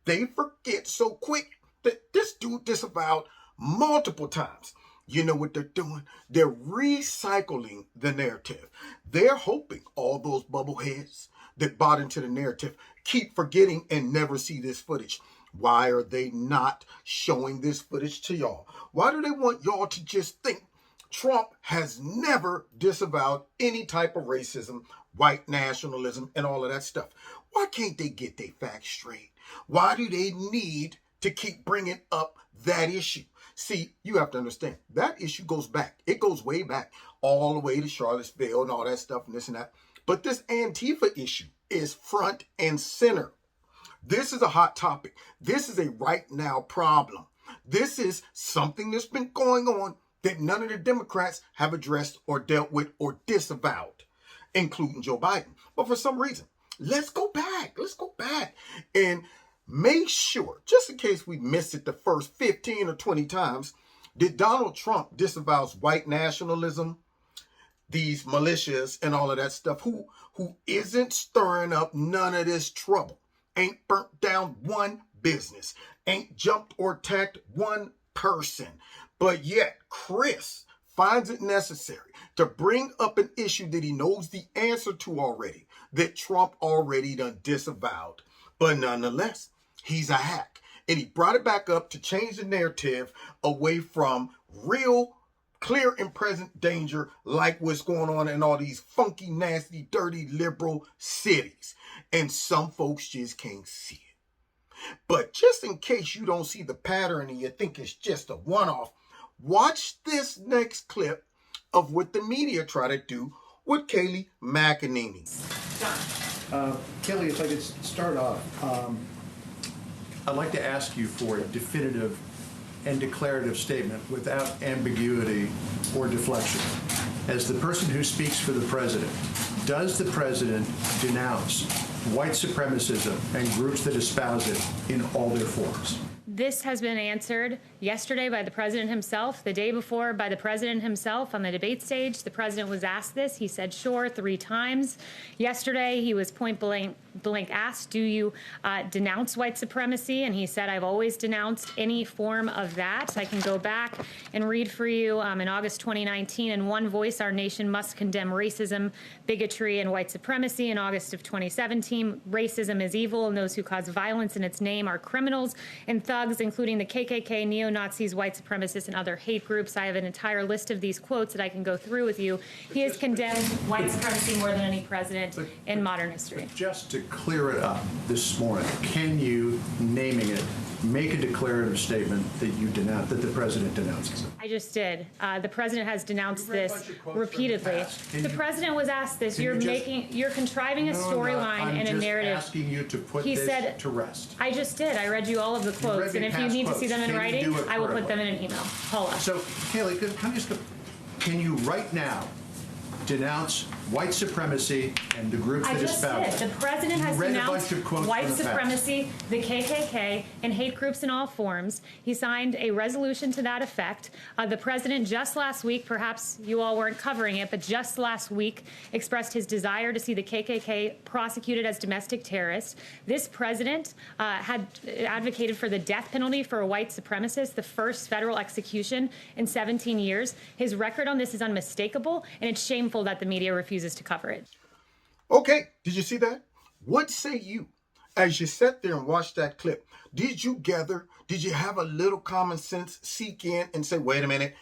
They forget so quick that this dude disavowed multiple times. You know what they're doing? They're recycling the narrative. They're hoping all those bubbleheads that bought into the narrative keep forgetting and never see this footage. Why are they not showing this footage to y'all? Why do they want y'all to just think Trump has never disavowed any type of racism, white nationalism, and all of that stuff? Why can't they get their facts straight? Why do they need to keep bringing up that issue? See, you have to understand, that issue goes back. It goes way back, all the way to Charlottesville and all that stuff and this and that. But this Antifa issue is front and center. This is a hot topic. This is a right now problem. This is something that's been going on that none of the Democrats have addressed or dealt with or disavowed, including Joe Biden. But for some reason, let's go back and make sure, just in case we missed it the first 15 or 20 times, that Donald Trump disavows white nationalism, these militias and all of that stuff, who isn't stirring up none of this trouble, ain't burnt down one business, ain't jumped or attacked one person. But yet, Chris finds it necessary to bring up an issue that he knows the answer to already, that Trump already done disavowed. But nonetheless, he's a hack. And he brought it back up to change the narrative away from real, clear and present danger like what's going on in all these funky, nasty, dirty, liberal cities. And some folks just can't see it. But just in case you don't see the pattern and you think it's just a one-off, watch this next clip of what the media try to do with Kayleigh McEnany. Kayleigh, if I could start off, I'd like to ask you for a definitive and declarative statement without ambiguity or deflection. As the person who speaks for the president, does the president denounce white supremacism and groups that espouse it in all their forms? This has been answered yesterday by the president himself, the day before by the president himself on the debate stage. The president was asked this. He said, sure, 3 times. Yesterday, he was point blank asked, do you denounce white supremacy? And he said, I've always denounced any form of that. I can go back and read for you in August 2019, in one voice, our nation must condemn racism, bigotry, and white supremacy. In August of 2017, racism is evil, and those who cause violence in its name are criminals and thugs, including the KKK, neo-Nazis, white supremacists, and other hate groups. I have an entire list of these quotes that I can go through with you. He has condemned white supremacy more than any president in modern history. Just to clear it up this morning, can you, naming it, make a declarative statement that you denounce, that the president denounces it? I just did. The president has denounced this repeatedly. The president was asked this. You're contriving a storyline and a narrative. I'm just asking you to put this to rest. I just did. I read you all of the quotes, and if you need to see them in writing, I will put them in an email. Hold on. So, Kayleigh, can you right now denounce white supremacy and the groups that espouse it? The president has denounced white supremacy, the KKK, and hate groups in all forms. He signed a resolution to that effect. The president just last week, perhaps you all weren't covering it, but just last week expressed his desire to see the KKK prosecuted as domestic terrorists. This president had advocated for the death penalty for a white supremacist, the first federal execution in 17 years. His record on this is unmistakable, and it's shameful that the media refuses to cover it. Okay, did you see that? What say you? As you sat there and watched that clip, did you have a little common sense seek in and say, wait a minute,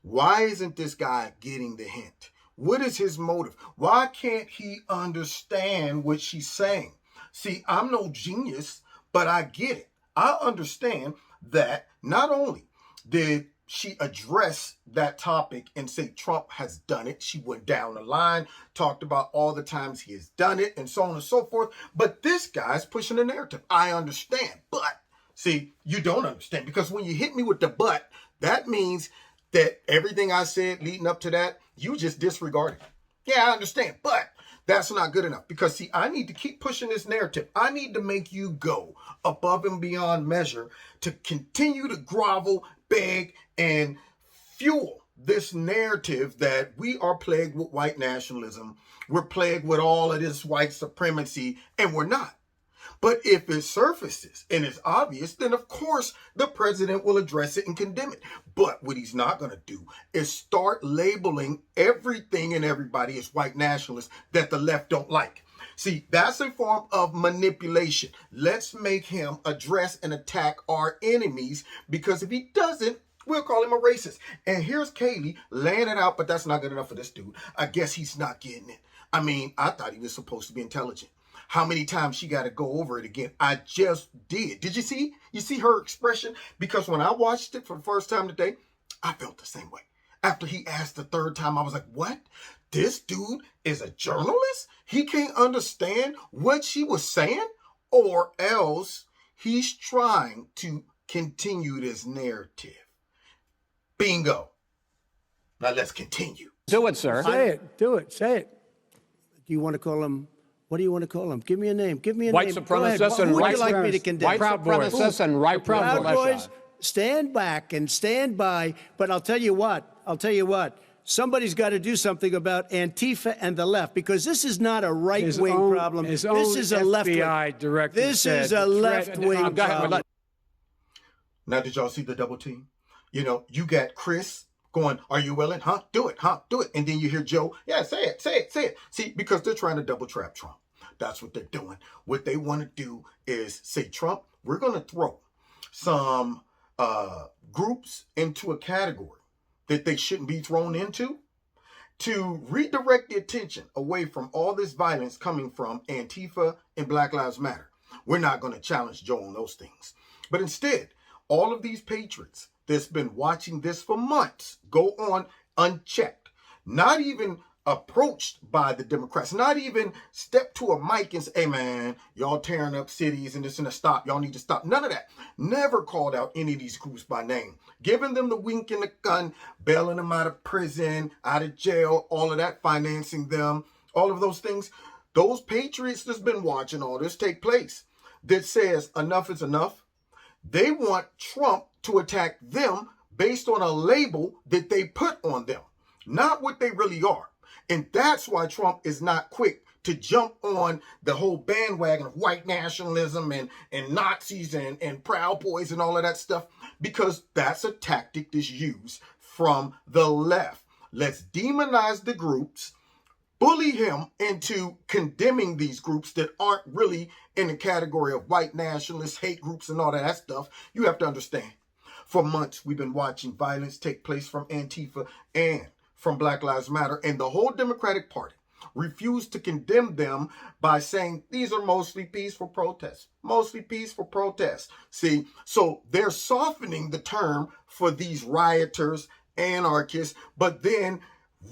why isn't this guy getting the hint? What is his motive? Why can't he understand what she's saying? See, I'm no genius, but I get it. I understand that not only did she addressed that topic and say Trump has done it. She went down the line, talked about all the times he has done it and so on and so forth. But this guy's pushing the narrative. I understand. But See, you don't understand, because when you hit me with the but, that means that everything I said leading up to that, you just disregarded. Yeah, I understand, but that's not good enough, because see, I need to keep pushing this narrative. I need to make you go above and beyond measure to continue to grovel, beg, and fuel this narrative that we are plagued with white nationalism. We're plagued with all of this white supremacy, and we're not. But if it surfaces and it's obvious, then of course the president will address it and condemn it. But what he's not going to do is start labeling everything and everybody as white nationalists that the left don't like. See, that's a form of manipulation. Let's make him address and attack our enemies, because if he doesn't, we'll call him a racist. And here's Kaylee laying it out, but that's not good enough for this dude. I guess he's not getting it. I mean, I thought he was supposed to be intelligent. How many times she got to go over it again? I just did. Did you see? You see her expression? Because when I watched it for the first time today, I felt the same way. After he asked the third time, I was like, what? This dude is a journalist? He can't understand what she was saying? Or else he's trying to continue this narrative. Bingo. Now let's continue. Do it, sir. Say it. Do it. Say it. Do you want to call him? What do you want to call him? Give me a name. Give me a white name. Supremacists and who would right you like me to condemn? White supremacists and right Proud militia. Boys, stand back and stand by. But I'll tell you what. Somebody's got to do something about Antifa and the left, because this is not a right-wing problem. This is a left-wing. This is a left-wing problem. Now, did y'all see the double team? You know, you got Chris going, are you willing? Huh? Do it. Huh? Do it. And then you hear Joe, yeah, say it. See, because they're trying to double trap Trump. That's what they're doing. What they want to do is say, Trump, we're going to throw some groups into a category that they shouldn't be thrown into, to redirect the attention away from all this violence coming from Antifa and Black Lives Matter. We're not going to challenge Joe on those things. But instead, all of these patriots that's been watching this for months go on unchecked, not even approached by the Democrats, not even step to a mic and say, hey man, y'all tearing up cities and this and a stop, y'all need to stop. None of that. Never called out any of these groups by name, giving them the wink and the gun, bailing them out of prison, out of jail, all of that, financing them, all of those things. Those patriots that's been watching all this take place, that says enough is enough. They want Trump to attack them based on a label that they put on them, not what they really are. And that's why Trump is not quick to jump on the whole bandwagon of white nationalism and Nazis and Proud Boys and all of that stuff, because that's a tactic that's used from the left. Let's demonize the groups, bully him into condemning these groups that aren't really in the category of white nationalists, hate groups, and all that stuff. You have to understand, for months we've been watching violence take place from Antifa and from Black Lives Matter, and the whole Democratic Party refused to condemn them by saying these are mostly peaceful protests. Mostly peaceful protests. See, so they're softening the term for these rioters, anarchists, but then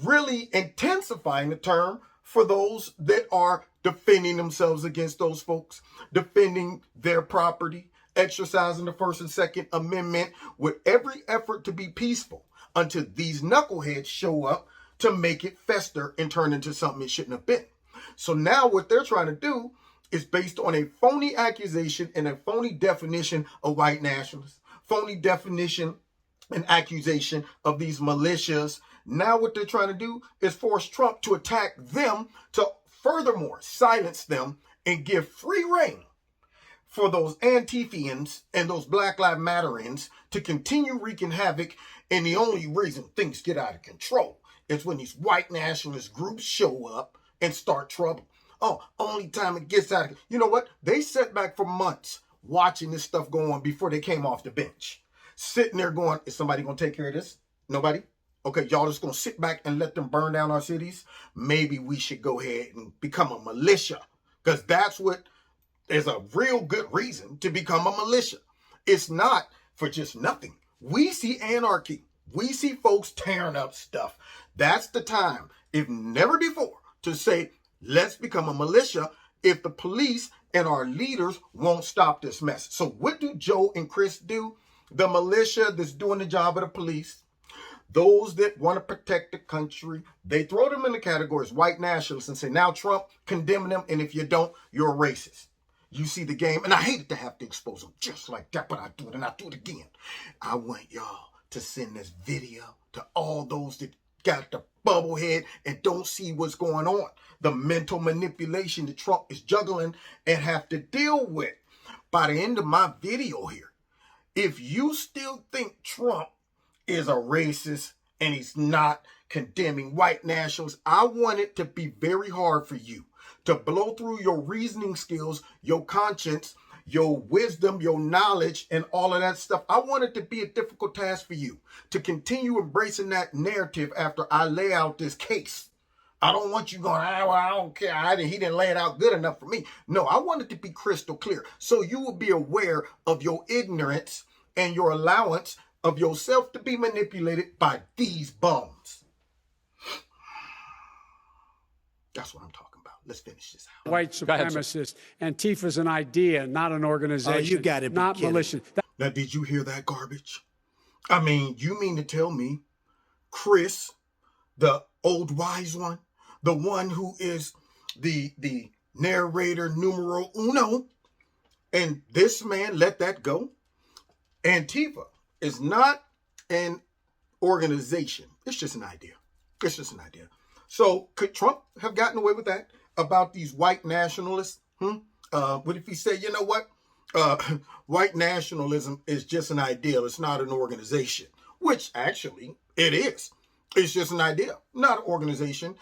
really intensifying the term for those that are defending themselves against those folks, defending their property, exercising the First and Second Amendment with every effort to be peaceful, until these knuckleheads show up to make it fester and turn into something it shouldn't have been. So now what they're trying to do is based on a phony accusation and a phony definition of white nationalists, phony definition and accusation of these militias. Now what they're trying to do is force Trump to attack them, to furthermore silence them and give free rein for those Antifians and those Black Lives Matterins to continue wreaking havoc. And the only reason things get out of control is when these white nationalist groups show up and start trouble. Oh, only time it gets out of, you know what? They sat back for months watching this stuff go on before they came off the bench. Sitting there going, is somebody going to take care of this? Nobody? Okay, y'all just going to sit back and let them burn down our cities? Maybe we should go ahead and become a militia, because that's what is a real good reason to become a militia. It's not for just nothing. We see anarchy. We see folks tearing up stuff. That's the time, if never before, to say, let's become a militia. if the police and our leaders won't stop this mess. So what do Joe and Chris do? The militia that's doing the job of the police, those that want to protect the country, they throw them in the categories white nationalists and say, now Trump, condemn them, and if you don't, you're a racist. You see the game, and I hated to have to expose them just like that, but I do it, and I do it again. I want y'all to send this video to all those that got the bubble head and don't see what's going on. The mental manipulation that Trump is juggling and have to deal with. By the end of my video here, if you still think Trump is a racist and he's not condemning white nationalists, I want it to be very hard for you to blow through your reasoning skills, your conscience, your wisdom, your knowledge, and all of that stuff. I want it to be a difficult task for you to continue embracing that narrative after I lay out this case. I don't want you going, well, I don't care. He didn't lay it out good enough for me. No, I want it to be crystal clear. So you will be aware of your ignorance and your allowance of yourself to be manipulated by these bums. That's what I'm talking about. Let's finish this out. White supremacist. Antifa's an idea, not an organization. Oh, you gotta be not kidding. militia. Now, did you hear that garbage? I mean, you mean to tell me Chris, the old wise one, the one who is the narrator numero uno, and this man let that go? Antifa is not an organization. It's just an idea. It's just an idea. So could Trump have gotten away with that about these white nationalists? What if he said, you know what? White nationalism is just an idea. It's not an organization, which actually it is. It's just an idea, not an organization.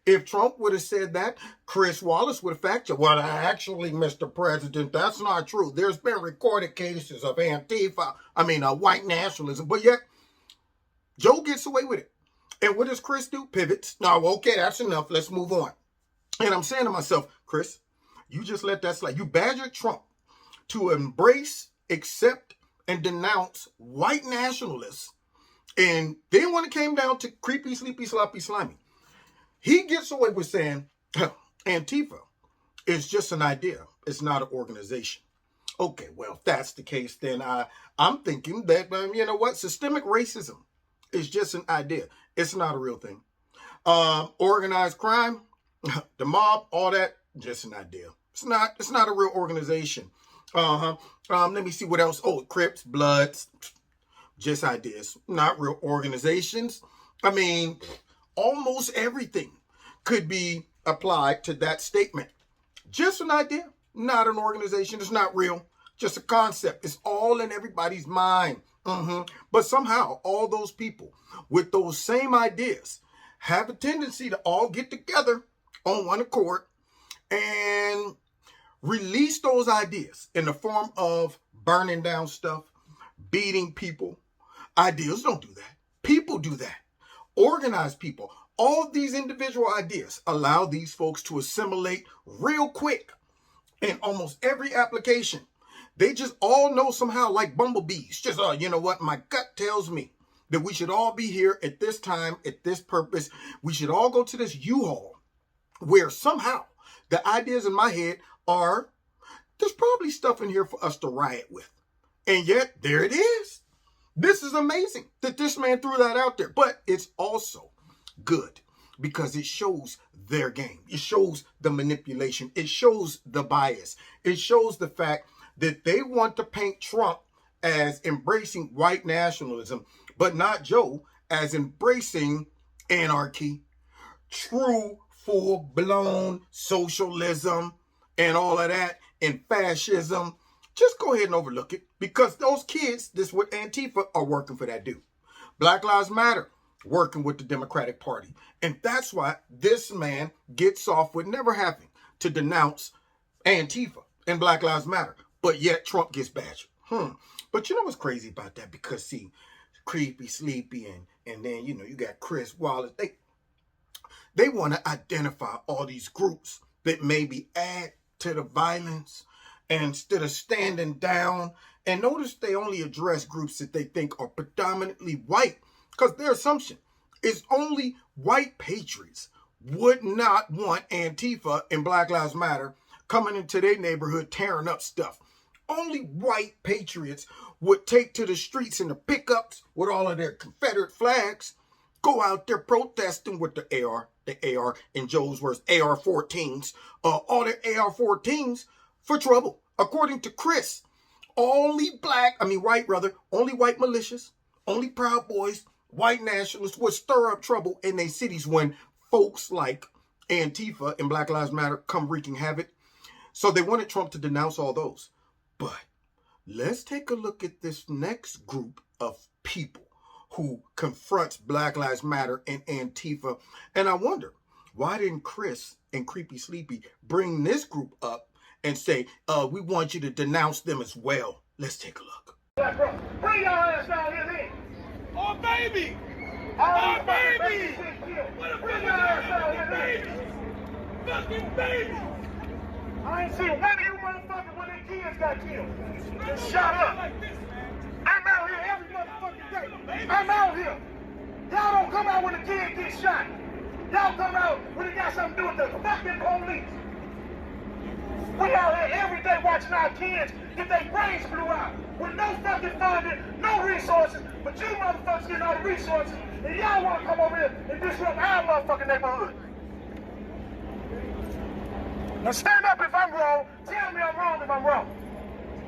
If Trump would have said that, Chris Wallace would have fact checked. Well, actually, Mr. President, that's not true. There's been recorded cases of Antifa, white nationalism, but yet Joe gets away with it. And what does Chris do? Pivots. No, okay, that's enough. Let's move on. And I'm saying to myself, Chris, you just let that slide. You badgered Trump to embrace, accept, and denounce white nationalists. And then when it came down to creepy, sleepy, sloppy, slimy, he gets away with saying, Antifa is just an idea. It's not an organization. Okay, well, if that's the case, then I'm thinking that, you know what? Systemic racism is just an idea. It's not a real thing. Organized crime, the mob, all that, just an idea. It's not a real organization. Let me see what else. Oh, Crips, Bloods, just ideas, not real organizations. Almost everything could be applied to that statement. Just an idea, not an organization. It's not real, just a concept. It's all in everybody's mind. But somehow all those people with those same ideas have a tendency to all get together on one accord and release those ideas in the form of burning down stuff, beating people. Ideas don't do that. People do that. Organized people. All these individual ideas allow these folks to assimilate real quick in almost every application. They just all know somehow, like bumblebees. Just, you know what? My gut tells me that we should all be here at this time, at this purpose. We should all go to this U-Haul where somehow the ideas in my head are, there's probably stuff in here for us to riot with. And yet, there it is. This is amazing that this man threw that out there. But it's also good because it shows their game. It shows the manipulation. It shows the bias. It shows the fact that they want to paint Trump as embracing white nationalism, but not Joe as embracing anarchy, true full-blown socialism, and all of that, and fascism. Just go ahead and overlook it because those kids, this is what Antifa are working for that dude. Black Lives Matter, working with the Democratic Party. And that's why this man gets off with never having to denounce Antifa and Black Lives Matter. But yet Trump gets badgered. But you know what's crazy about that? Because see, Creepy, Sleepy, and then, you got Chris Wallace. They want to identify all these groups that maybe add to the violence instead of standing down. And notice they only address groups that they think are predominantly white because their assumption is only white patriots would not want Antifa and Black Lives Matter coming into their neighborhood, tearing up stuff. Only white patriots would take to the streets in the pickups with all of their Confederate flags, go out there protesting with the AR, in Joe's words, AR-14s, all their AR-14s for trouble. According to Chris, only white militias, only Proud Boys, white nationalists would stir up trouble in their cities when folks like Antifa and Black Lives Matter come wreaking havoc. So they wanted Trump to denounce all those. But let's take a look at this next group of people who confronts Black Lives Matter and Antifa. And I wonder, why didn't Chris and Creepy Sleepy bring this group up and say, we want you to denounce them as well? Let's take a look. Bring your ass down here then. Oh, baby. Oh, baby. Bring your ass down here then. Fucking baby. I ain't seen one of you motherfuckers when their kids got killed. Just shut up. I'm out here every motherfucking day. I'm out here. Y'all don't come out when the kid gets shot. Y'all come out when it got something to do with the fucking police. We out here every day watching our kids get their brains blew out with no fucking funding, no resources, but you motherfuckers getting all the resources, and y'all want to come over here and disrupt our motherfucking neighborhood. Now stand up if I'm wrong. Tell me I'm wrong if I'm wrong.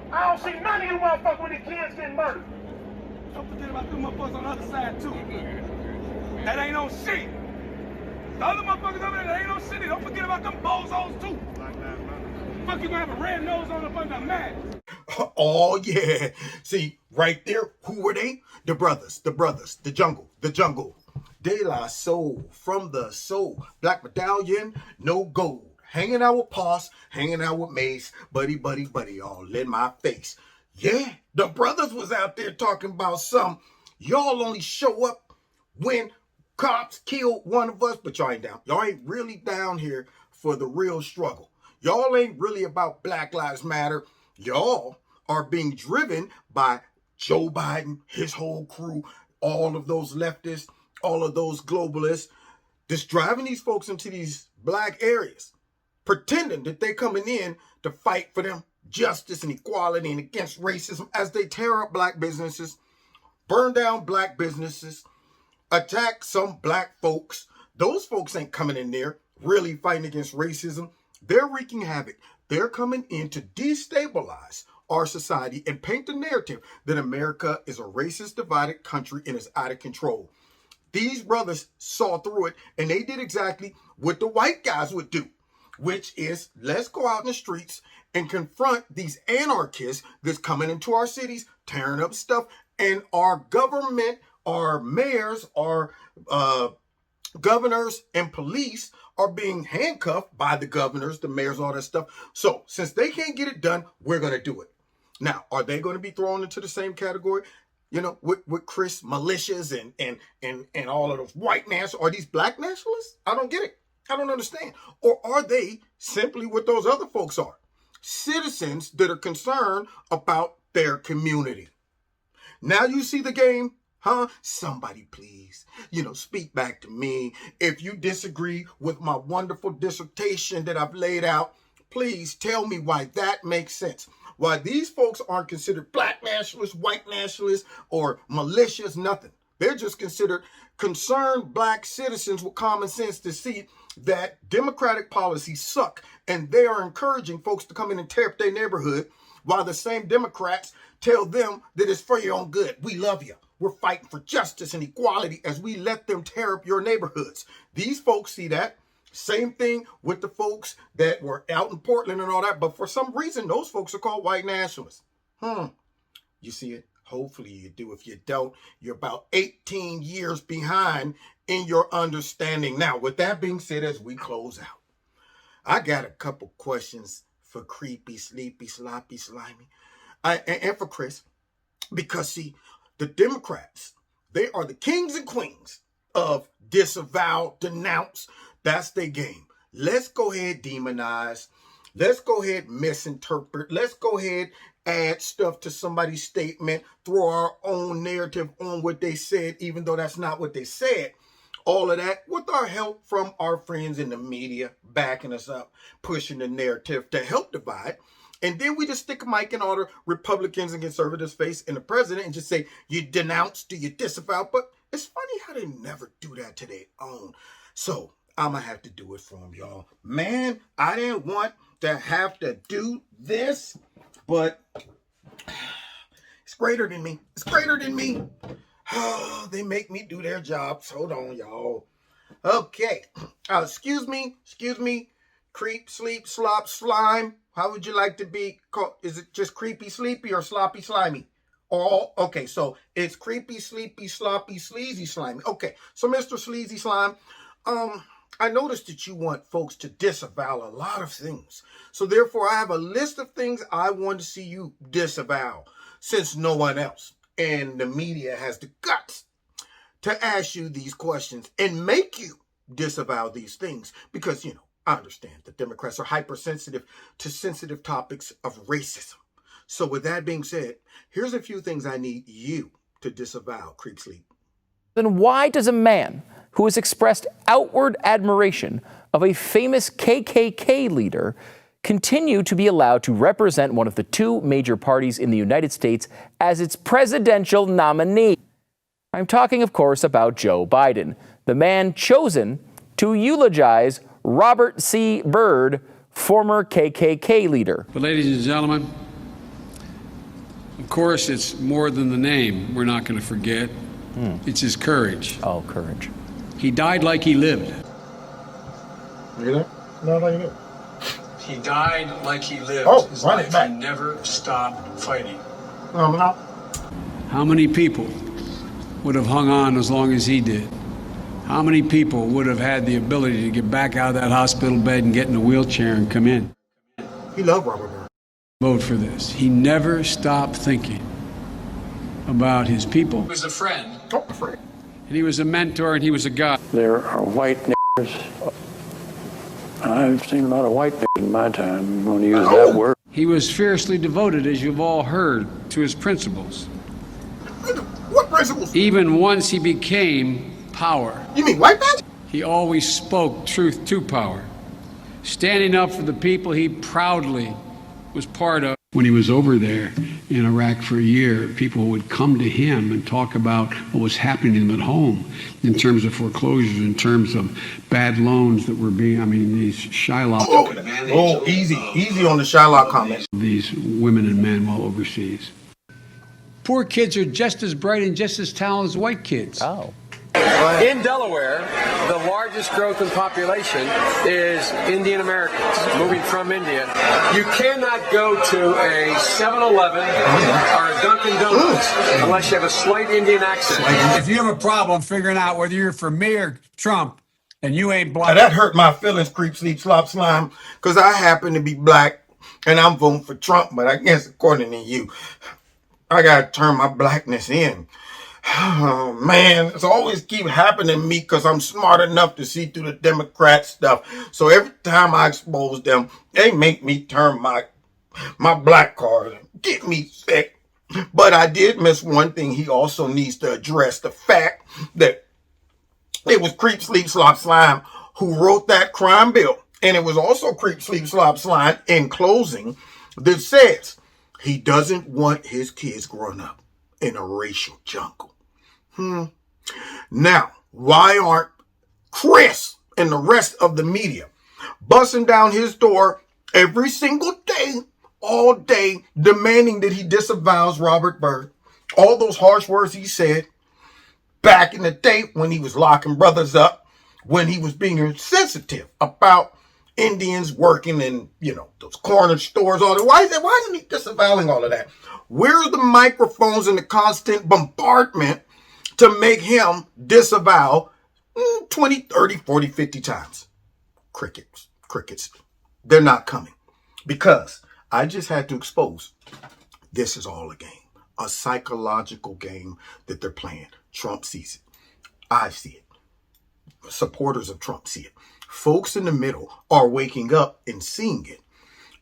I don't see none of you motherfuckers when these kids getting murdered. Don't forget about them motherfuckers on the other side too. That ain't no shit. The other motherfuckers over there that ain't no shit. Don't forget about them bozos too. Fuck, you gonna have a red nose on up under a mask. Oh yeah. See, right there, who were they? The brothers, the jungle. De La Soul, from the soul. Black medallion, no gold. Hanging out with Poss, hanging out with Mace, buddy, all in my face. Yeah, the brothers was out there talking about some. Y'all only show up when cops kill one of us, but y'all ain't down. Y'all ain't really down here for the real struggle. Y'all ain't really about Black Lives Matter. Y'all are being driven by Joe Biden, his whole crew, all of those leftists, all of those globalists, just driving these folks into these black areas, pretending that they coming in to fight for them justice and equality and against racism as they tear up black businesses, burn down black businesses, attack some black folks. Those folks ain't coming in there really fighting against racism. They're wreaking havoc. They're coming in to destabilize our society and paint the narrative that America is a racist, divided country and is out of control. These brothers saw through it, and they did exactly what the white guys would do, which is let's go out in the streets and confront these anarchists that's coming into our cities, tearing up stuff, and our government, our mayors, our governors and police are being handcuffed by the governors, the mayors, all that stuff. So since they can't get it done, we're going to do it. Now, are they going to be thrown into the same category, you know, with Chris militias and all of those white nationalists? Are these black nationalists? I don't get it. I don't understand. Or are they simply what those other folks are? Citizens that are concerned about their community. Now you see the game? Huh? Somebody please, speak back to me. If you disagree with my wonderful dissertation that I've laid out, please tell me why that makes sense. Why these folks aren't considered black nationalists, white nationalists, or militias, nothing. They're just considered concerned black citizens with common sense to see that democratic policies suck, and they are encouraging folks to come in and tear up their neighborhood while the same Democrats tell them that it's for your own good. We love you. We're fighting for justice and equality as we let them tear up your neighborhoods. These folks see that. Same thing with the folks that were out in Portland and all that. But for some reason, those folks are called white nationalists. You see it? Hopefully you do. If you don't, you're about 18 years behind in your understanding. Now, with that being said, as we close out, I got a couple questions for Creepy, Sleepy, Sloppy, Slimy, and for Chris. Because, see, the Democrats, they are the kings and queens of disavow, denounce. That's their game. Let's go ahead, demonize. Let's go ahead, misinterpret. Let's go ahead, add stuff to somebody's statement, throw our own narrative on what they said, even though that's not what they said. all of that with our help from our friends in the media, backing us up, pushing the narrative to help divide. And then we just stick a mic in all the Republicans and conservatives' face in the president and just say, you denounce, do you disavow? But it's funny how they never do that to their own. So I'm going to have to do it for them, y'all. Man, I didn't want to have to do this, but it's greater than me. It's greater than me. Oh, they make me do their jobs. Hold on, y'all. Okay. Excuse me. Creep, sleep, slop, slime. How would you like to be called? Is it just creepy, sleepy, or sloppy, slimy? All okay. So it's creepy, sleepy, sloppy, sleazy, slimy. Okay. So Mr. Sleazy Slime, I noticed that you want folks to disavow a lot of things. So therefore, I have a list of things I want to see you disavow, since no one else and the media has the guts to ask you these questions and make you disavow these things. Because, you know, I understand the Democrats are hypersensitive to sensitive topics of racism. So with that being said, here's a few things I need you to disavow, Creep Sleep. Then why does a man who has expressed outward admiration of a famous KKK leader continue to be allowed to represent one of the two major parties in the United States as its presidential nominee? I'm talking, of course, about Joe Biden, the man chosen to eulogize Robert C. Byrd, former KKK leader. But ladies and gentlemen, of course, it's more than the name we're not going to forget. It's his courage. Oh, courage. He died like he lived. Really? Not like it. He died like he lived. Oh, his run it life. back. He never stopped fighting. How? How many people would have hung on as long as he did? How many people would have had the ability to get back out of that hospital bed and get in a wheelchair and come in? He loved Robert Byrd. Vote for this. He never stopped thinking about his people. He was a friend. Oh, a friend. And he was a mentor, and he was a guy. There are white niggers. I've seen a lot of white niggers in my time. I'm going to use that word. He was fiercely devoted, as you've all heard, to his principles. What principles? Even once he became power. You mean white man? He always spoke truth to power, standing up for the people he proudly was part of. When he was over there in Iraq for a year, people would come to him and talk about what was happening to them at home in terms of foreclosures, in terms of bad loans that were being, these Shylock. Easy on the Shylock comment. These women and men while overseas. Poor kids are just as bright and just as talented as white kids. Oh. In Delaware, the largest growth in population is Indian Americans moving from India. You cannot go to a 7-Eleven or a Dunkin' Donuts unless you have a slight Indian accent. If you have a problem figuring out whether you're for me or Trump, and you ain't black. Now that hurt my feelings, Creep, Sleep, Slop, Slime, because I happen to be black and I'm voting for Trump, but I guess according to you, I got to turn my blackness in. Oh, man, it's always keep happening to me because I'm smart enough to see through the Democrat stuff. So every time I expose them, they make me turn my black card. Get me sick. But I did miss one thing. He also needs to address the fact that it was Creep, Sleep, Slop, Slime who wrote that crime bill. And it was also Creep, Sleep, Slop, Slime in closing that says he doesn't want his kids growing up in a racial jungle. Now, why aren't Chris and the rest of the media busting down his door every single day, all day, demanding that he disavows Robert Byrd? All those harsh words he said back in the day when he was locking brothers up, when he was being insensitive about Indians working in, those corner stores, all that. Why isn't he disavowing all of that? Where's the microphones and the constant bombardment to make him disavow 20, 30, 40, 50 times? Crickets. They're not coming. Because I just had to expose this is all a game. A psychological game that they're playing. Trump sees it. I see it. Supporters of Trump see it. Folks in the middle are waking up and seeing it.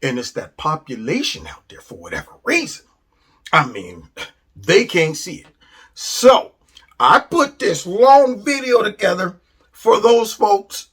And it's that population out there for whatever reason. They can't see it. So I put this long video together for those folks,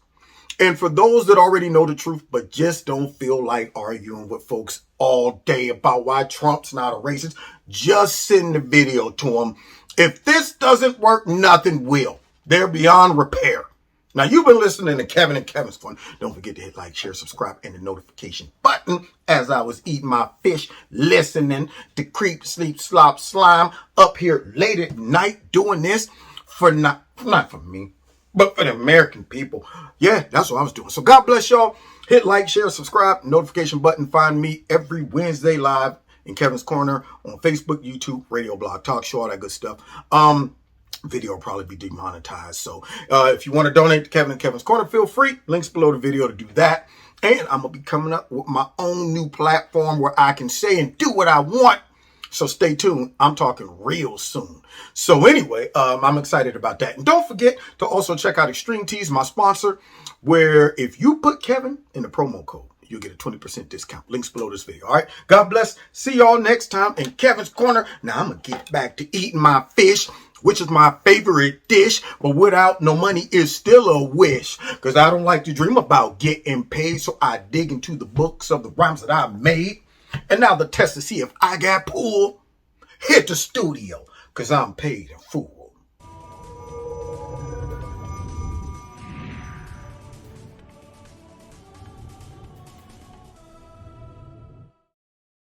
and for those that already know the truth, but just don't feel like arguing with folks all day about why Trump's not a racist, just send the video to them. If this doesn't work, nothing will. They're beyond repair. Now, you've been listening to Kevin and Kevin's Fun. Don't forget to hit like, share, subscribe, and the notification button. As I was eating my fish, listening to Creep, Sleep, Slop, Slime up here late at night doing this for not for me, but for the American people. Yeah, that's what I was doing. So God bless y'all. Hit like, share, subscribe, notification button. Find me every Wednesday live in Kevin's Corner on Facebook, YouTube, radio, blog, talk show, all that good stuff. Video will probably be demonetized. So if you want to donate to Kevin and Kevin's Corner, feel free. Links below the video to do that. And I'm going to be coming up with my own new platform where I can say and do what I want. So stay tuned. I'm talking real soon. So anyway, I'm excited about that. And don't forget to also check out Extreme Tees, my sponsor, where if you put Kevin in the promo code, you'll get a 20% discount. Links below this video. All right. God bless. See y'all next time in Kevin's Corner. Now I'm going to get back to eating my fish, which is my favorite dish, but without no money is still a wish, because I don't like to dream about getting paid, so I dig into the books of the rhymes that I made, and now the test to see if I got pulled, hit the studio, because I'm paid in full.